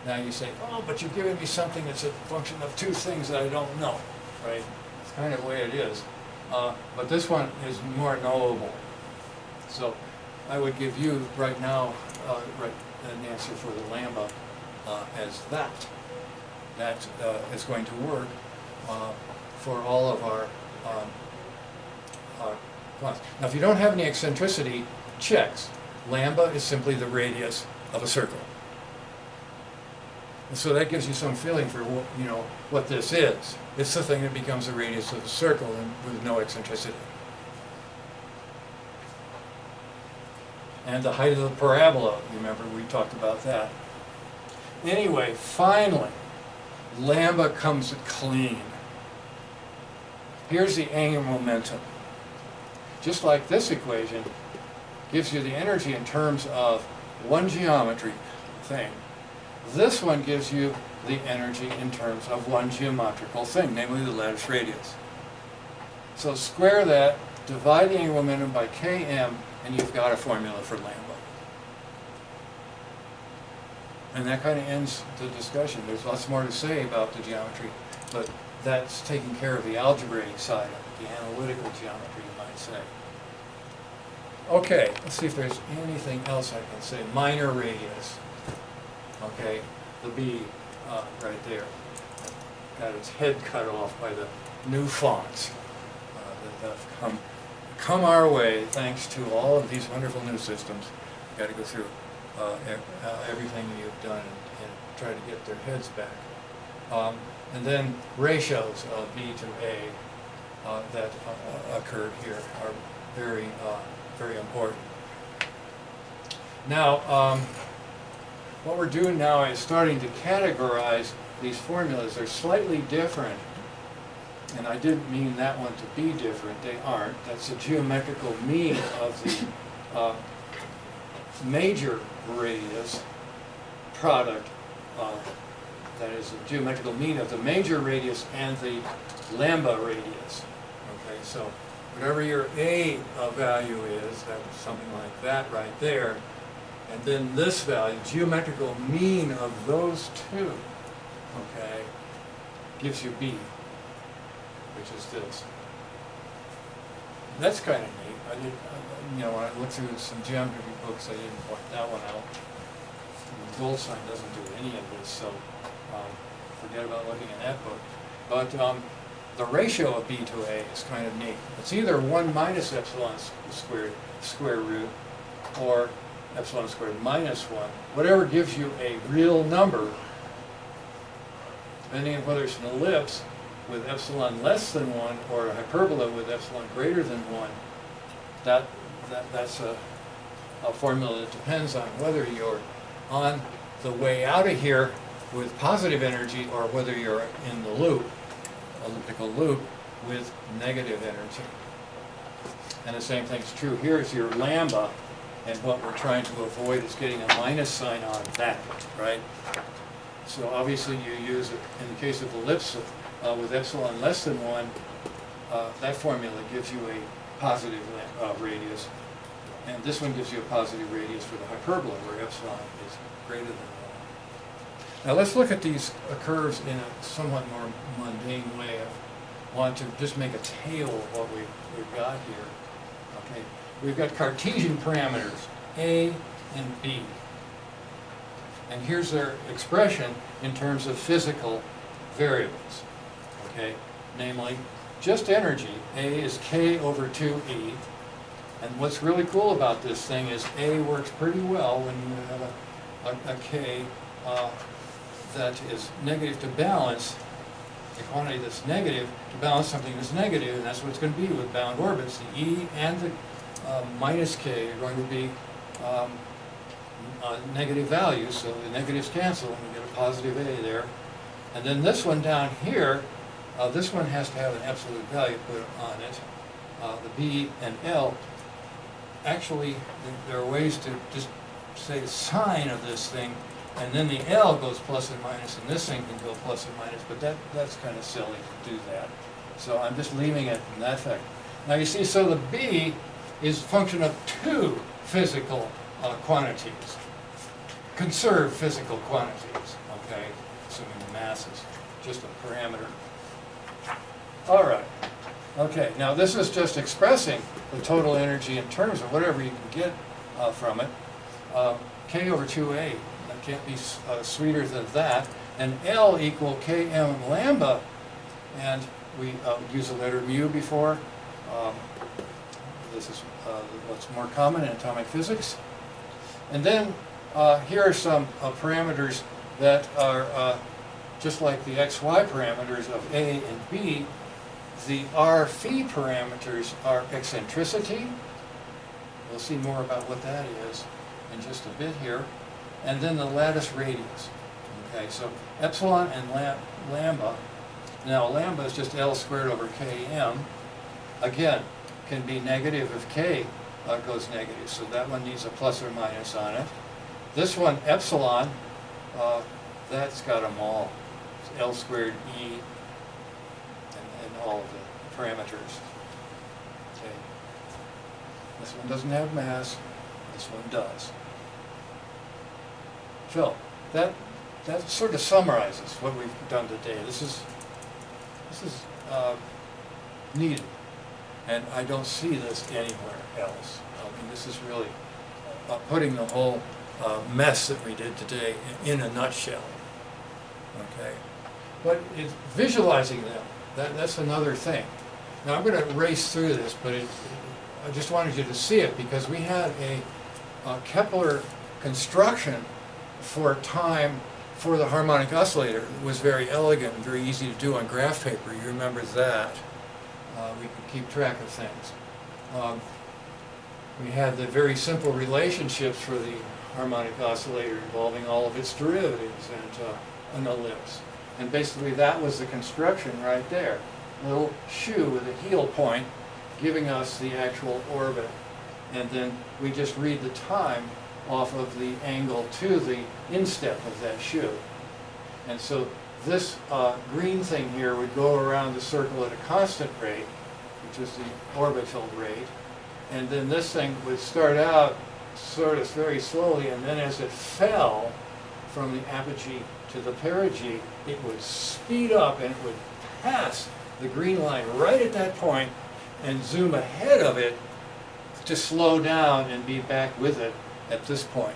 Now you say, oh, but you've given me something that's a function of two things that I don't know, right? It's kind of the way it is. But this one is more knowable. So I would give you right now an answer for the lambda as that. That is going to work for all of our quants. Now if you don't have any eccentricity checks, lambda is simply the radius of a circle. And so that gives you some feeling for what this is. It's the thing that becomes the radius of a circle and with no eccentricity. And the height of the parabola, remember we talked about that. Anyway, finally, lambda comes clean. Here's the angular momentum. Just like this equation gives you the energy in terms of one geometry thing, this one gives you the energy in terms of one geometrical thing, namely the lattice radius. So square that, divide the angular momentum by Km, and you've got a formula for lambda. And that kind of ends the discussion. There's lots more to say about the geometry, but that's taking care of the algebraic side of it, the analytical geometry, you might say. Okay, let's see if there's anything else I can say. Minor radius. Okay, the B right there. Got its head cut off by the new fonts that have come our way thanks to all of these wonderful new systems. Got to go through everything you've done and try to get their heads back. And then ratios of B to A that occurred here are very, very important. Now, what we're doing now is starting to categorize these formulas. They're slightly different, and I didn't mean that one to be different. They aren't. That's the geometrical mean of the major radius product. That is the geometrical mean of the major radius and the lambda radius. Okay, so whatever your A value is, that's something like that right there. And then this value, geometrical mean of those two, okay, gives you B, which is this. That's kind of neat. I did, when I looked through some geometry books, I didn't point that one out. The gold sign doesn't do any of this, so forget about looking at that book. But the ratio of B to A is kind of neat. It's either 1 minus epsilon squared square root or epsilon squared minus 1. Whatever gives you a real number, depending on whether it's an ellipse with epsilon less than 1 or a hyperbola with epsilon greater than 1, that's a formula that depends on whether you're on the way out of here with positive energy or whether you're in the loop, elliptical loop, with negative energy. And the same thing's true. Here's your lambda, and what we're trying to avoid is getting a minus sign on that, right? So obviously you use it, in the case of ellipse with epsilon less than 1, that formula gives you a positive radius. And this one gives you a positive radius for the hyperbola, where epsilon is greater than 1. Now let's look at these curves in a somewhat more mundane way. I want to just make a tale of what we've got here. Okay, we've got Cartesian parameters, A and B. And here's their expression in terms of physical variables. Okay, namely, just energy, A is K over 2E. And what's really cool about this thing is A works pretty well when you have a K that is negative to balance a quantity that's negative to balance something that's negative, and that's what it's going to be with bound orbits. The E and the minus K are going to be negative values, so the negatives cancel and we get a positive A there. And then this one down here, this one has to have an absolute value put on it. The B and L, actually there are ways to just say the sign of this thing And then the L goes plus and minus, and this thing can go plus and minus, but that's kind of silly to do that. So I'm just leaving it in that fact. Now you see, so the B is a function of two physical quantities, conserved physical quantities, okay, assuming the mass is just a parameter. All right, okay, now this is just expressing the total energy in terms of whatever you can get from it. K over 2A, that can't be sweeter than that. And L equal Km lambda, and we used the letter mu before. This is what's more common in atomic physics. And then here are some parameters that are just like the XY parameters of A and B. The R phi parameters are eccentricity. We'll see more about what that is in just a bit here. And then the lattice radius. Okay, so epsilon and lambda. Now lambda is just L squared over Km. Again, can be negative if K goes negative, so that one needs a plus or minus on it. This one, epsilon, that's got them all. It's L squared E and all of the parameters. Okay. This one doesn't have mass, this one does. So, that sort of summarizes what we've done today. This is needed. And I don't see this anywhere else. I mean, this is really putting the whole mess that we did today in a nutshell. Okay, but it's visualizing them. That's another thing. Now I'm going to race through this, but I just wanted you to see it because we had a Kepler construction for time for the harmonic oscillator. It was very elegant and very easy to do on graph paper. You remember that. We could keep track of things. We had the very simple relationships for the harmonic oscillator involving all of its derivatives and an ellipse. And basically that was the construction right there. A little shoe with a heel point giving us the actual orbit. And then we just read the time off of the angle to the instep of that shoe. And so this green thing here would go around the circle at a constant rate, which is the orbital rate. And then this thing would start out sort of very slowly, and then as it fell from the apogee to the perigee, it would speed up and it would pass the green line right at that point and zoom ahead of it to slow down and be back with it at this point.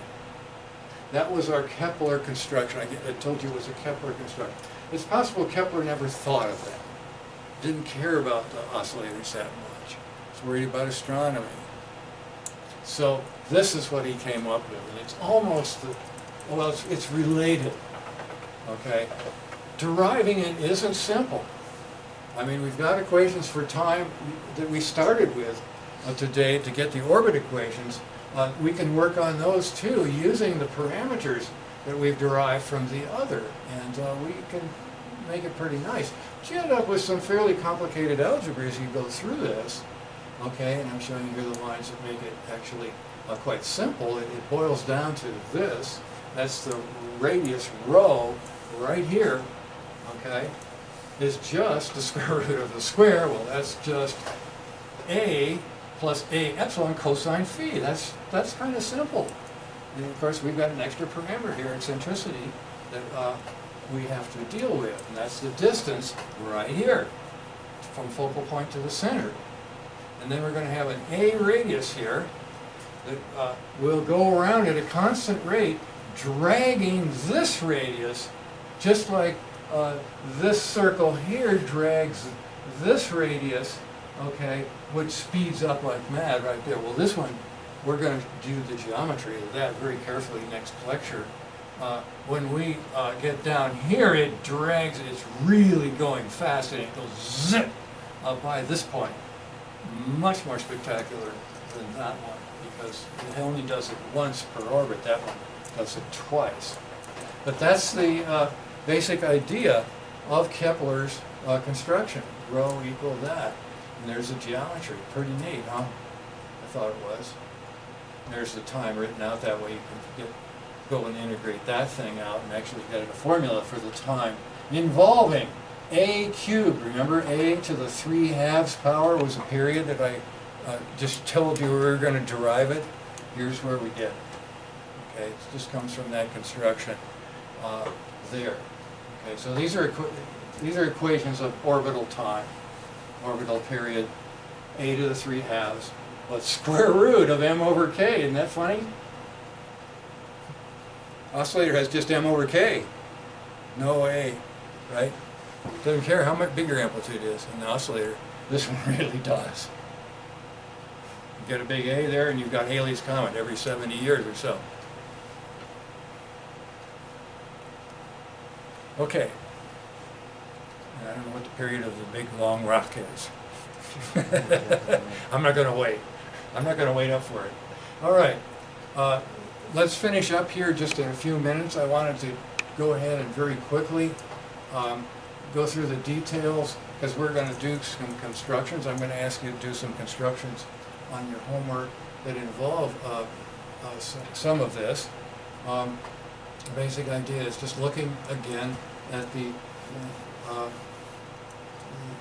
That was our Kepler construction. I told you it was a Kepler construction. It's possible Kepler never thought of that. Didn't care about the oscillators that much. Was worried about astronomy. So this is what he came up with, and it's almost, well, it's related, okay? Deriving it isn't simple. I mean, we've got equations for time that we started with today to get the orbit equations. We can work on those too using the parameters that we've derived from the other, and we can make it pretty nice. But you end up with some fairly complicated algebra as you go through this, okay? And I'm showing you here the lines that make it actually quite simple. It boils down to this. That's the radius rho right here, okay? Is just the square root of the square. Well, that's just A plus A epsilon cosine phi. That's kind of simple. And of course, we've got an extra parameter here, eccentricity, that we have to deal with. And that's the distance right here from focal point to the center. And then we're going to have an A radius here that will go around at a constant rate, dragging this radius, just like this circle here drags this radius, okay, which speeds up like mad right there. Well, this one, we're going to do the geometry of that very carefully next lecture. When we get down here, it drags, it's really going fast, and it goes zip by this point. Much more spectacular than that one, because it only does it once per orbit. That one does it twice. But that's the basic idea of Kepler's construction. Rho equal that. And there's the geometry. Pretty neat, huh? I thought it was. There's the time written out that way. You can get go and integrate that thing out and actually get a formula for the time involving a cubed. Remember, a to the 3/2 power was a period that I just told you we were going to derive it. Here's where we get it. Okay, it just comes from that construction there. Okay, so these are equations of orbital time, orbital period, a to the 3/2. But square root of m over k, isn't that funny? Oscillator has just m over k, no a, right? Doesn't care how much bigger amplitude is in the oscillator. This one really does. You get a big A there, and you've got Halley's Comet every 70 years or so. Okay. I don't know what the period of the big long rock is. I'm not going to wait. I'm not going to wait up for it. All right. Let's finish up here just in a few minutes. I wanted to go ahead and very quickly go through the details, because we're going to do some constructions. I'm going to ask you to do some constructions on your homework that involve some of this. The basic idea is just looking again at the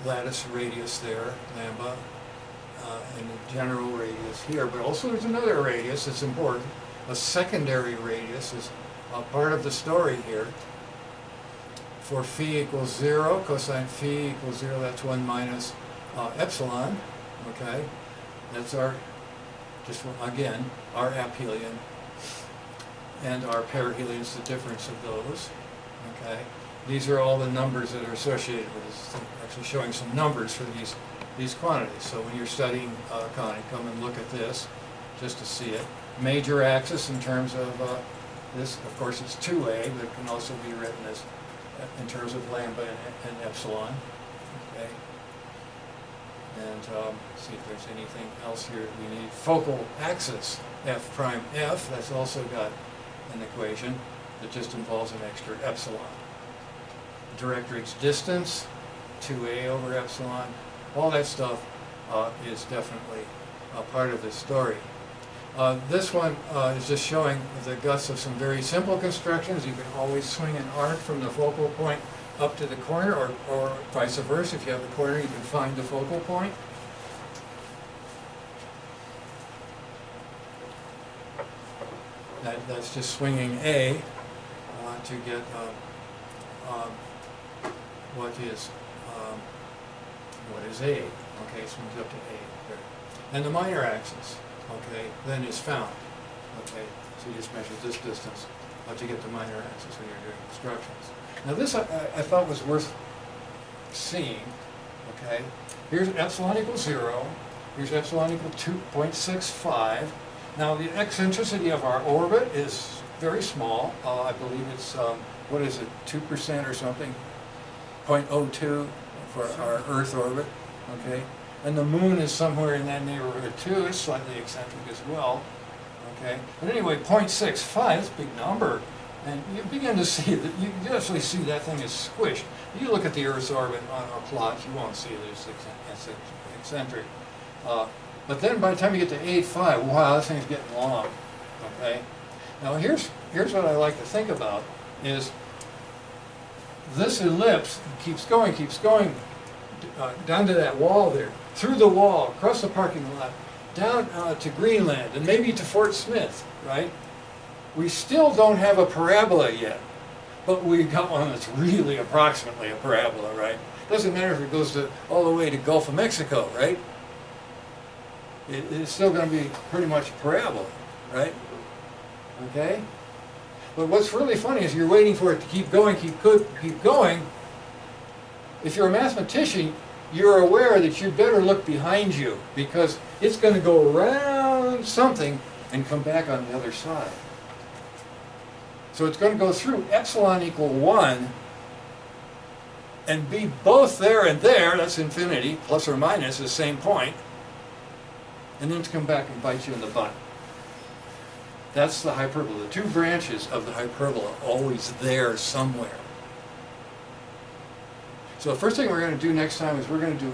lattice radius there, lambda, and the general radius here. But also there's another radius that's important. A secondary radius is part of the story here. For phi equals 0, cosine phi equals 0, that's 1 minus epsilon, okay? That's our, just again, our aphelion. And our perihelion is the difference of those, okay? These are all the numbers that are associated with this. Actually showing some numbers for these quantities. So when you're studying Connie, come and look at this just to see it. Major axis in terms of this, of course it's 2a, but it can also be written as in terms of lambda and epsilon. Okay. And see if there's anything else here we need. Focal axis, f prime f, that's also got an equation that just involves an extra epsilon. Directrix distance, 2a over epsilon. All that stuff is definitely a part of this story. This one is just showing the guts of some very simple constructions. You can always swing an arc from the focal point up to the corner, or vice versa. If you have the corner, you can find the focal point. That's just swinging A to get what is A. Okay, swings up to A there. And the minor axis, okay, then is found. Okay, so you just measure this distance to get the minor axis when you're doing constructions. Now this I thought was worth seeing. Okay, here's epsilon equals 0. Here's epsilon equal 2.65. Now the eccentricity of our orbit is very small. I believe it's, what is it, 2% or something? 0.02 for our Earth orbit. Okay, and the moon is somewhere in that neighborhood too. It's slightly eccentric as well. Okay, but anyway, 0.65, that's a big number. And you begin to see that, you actually see that thing is squished. If you look at the Earth's orbit on a plot, you won't see it as eccentric. But then by the time you get to 8.5, wow, this thing's getting long. Okay, now here's what I like to think about is this ellipse keeps going down to that wall there, through the wall, across the parking lot, down to Greenland, and maybe to Fort Smith, right? We still don't have a parabola yet, but we've got one that's really approximately a parabola, right? Doesn't matter if it goes all the way to Gulf of Mexico, right? It's still going to be pretty much a parabola, right? Okay? But what's really funny is you're waiting for it to keep going, keep going. If you're a mathematician, you're aware that you better look behind you because it's going to go around something and come back on the other side. So it's going to go through epsilon equal 1 and be both there and there, that's infinity, plus or minus the same point, and then to come back and bite you in the butt. That's the hyperbola. The two branches of the hyperbola always there somewhere. So the first thing we're going to do next time is we're going to do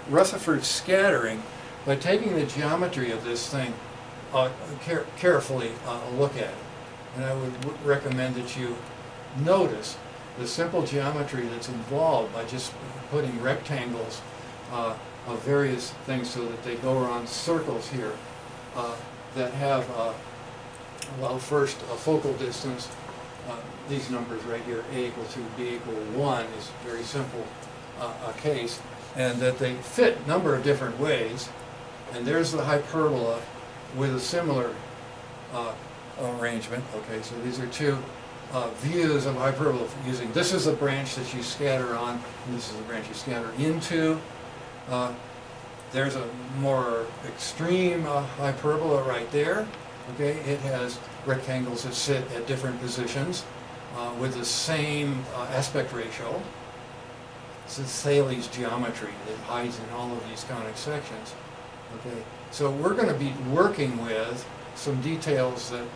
Rutherford scattering by taking the geometry of this thing, carefully look at it. And I would recommend that you notice the simple geometry that's involved by just putting rectangles of various things so that they go around circles here that have, well, first a focal distance. These numbers right here, a equal 2, b equal 1, is a very simple case, and that they fit a number of different ways. And there's the hyperbola with a similar arrangement. Okay, so these are two views of hyperbola using, this is the branch that you scatter on, and this is the branch you scatter into. There's a more extreme hyperbola right there. Okay, it has rectangles that sit at different positions with the same aspect ratio. This is Thales geometry that hides in all of these conic sections. Okay, so we're going to be working with some details that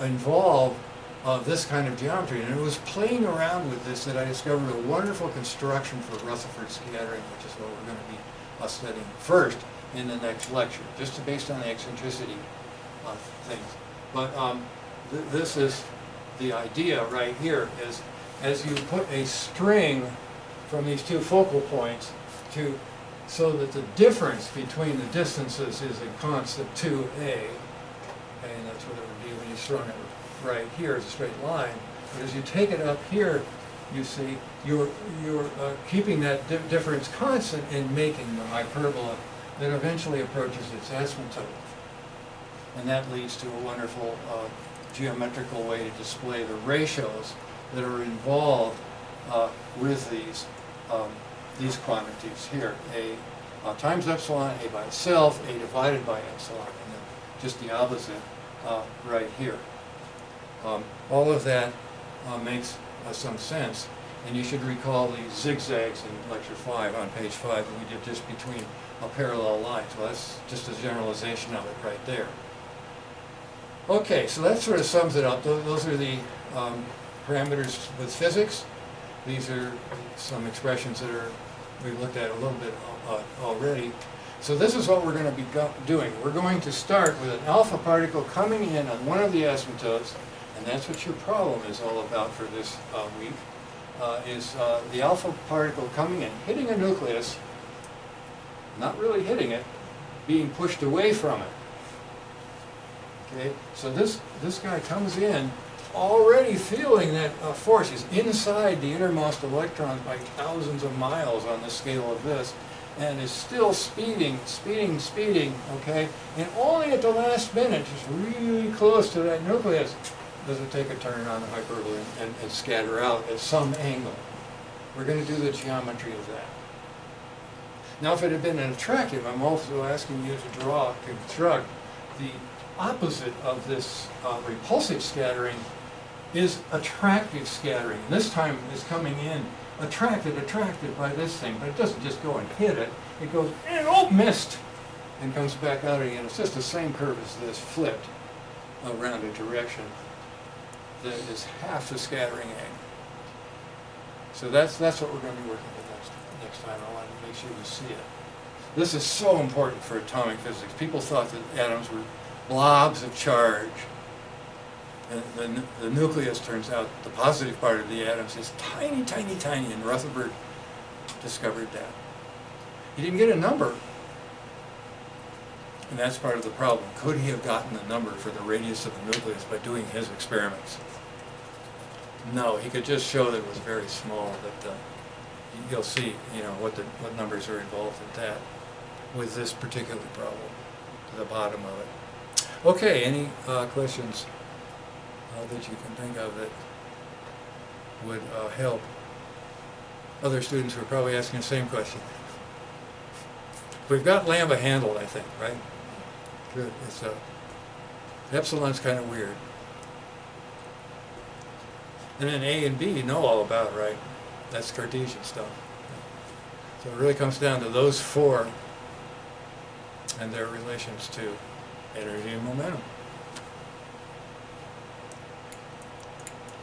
involve this kind of geometry, and it was playing around with this that I discovered a wonderful construction for Rutherford Scattering, which is what we're going to be studying first in the next lecture, just based on the eccentricity things. But this is the idea right here, is as you put a string from these two focal points so that the difference between the distances is a constant 2a, and that's what it would be when you strung it right here as a straight line. But as you take it up here, you see you're keeping that difference constant and making the hyperbola that eventually approaches its asymptote. And that leads to a wonderful geometrical way to display the ratios that are involved with these quantities here. A times epsilon, a by itself, a divided by epsilon, and then just the opposite right here. All of that makes some sense, and you should recall these zigzags in lecture 5 on page 5 that we did just between parallel lines. Well, that's just a generalization of it right there. Okay, so that sort of sums it up. Those are the parameters with physics. These are some expressions that we've looked at a little bit already. So this is what we're going to be doing. We're going to start with an alpha particle coming in on one of the asymptotes, and that's what your problem is all about for this week, is the alpha particle coming in, hitting a nucleus, not really hitting it, being pushed away from it. Okay, so this guy comes in already feeling that force. He's inside the innermost electrons by thousands of miles on the scale of this, and is still speeding, okay? And only at the last minute, just really close to that nucleus, does it take a turn on the hyperbola and scatter out at some angle. We're going to do the geometry of that. Now, if it had been an attractive, I'm also asking you to construct the opposite of this repulsive scattering is attractive scattering. And this time it's coming in attracted by this thing, but it doesn't just go and hit it. It goes, and oh, missed, and comes back out again. It's just the same curve as this, flipped around a direction that is half the scattering angle. So that's what we're going to be working with next time. I want to make sure you see it. This is so important for atomic physics. People thought that atoms were blobs of charge. And the nucleus, turns out, the positive part of the atoms is tiny, tiny, tiny, and Rutherford discovered that. He didn't get a number, and that's part of the problem. Could he have gotten a number for the radius of the nucleus by doing his experiments? No, he could just show that it was very small, but you'll see, what numbers are involved in that with this particular problem, to the bottom of it. Okay, any questions that you can think of that would help other students who are probably asking the same question? We've got lambda handled, I think, right? Good. It's epsilon's kind of weird. And then A and B you know all about, right? That's Cartesian stuff. So it really comes down to those four and their relations to energy and momentum.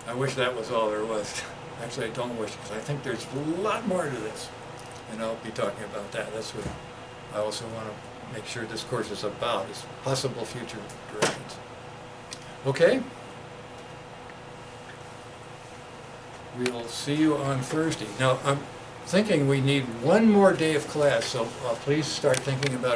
I wish that was all there was. Actually, I don't wish, because I think there's a lot more to this. And I'll be talking about that. That's what I also want to make sure this course is about, is possible future directions. Okay? we'll see you on Thursday. Now, I'm thinking we need one more day of class, so please start thinking about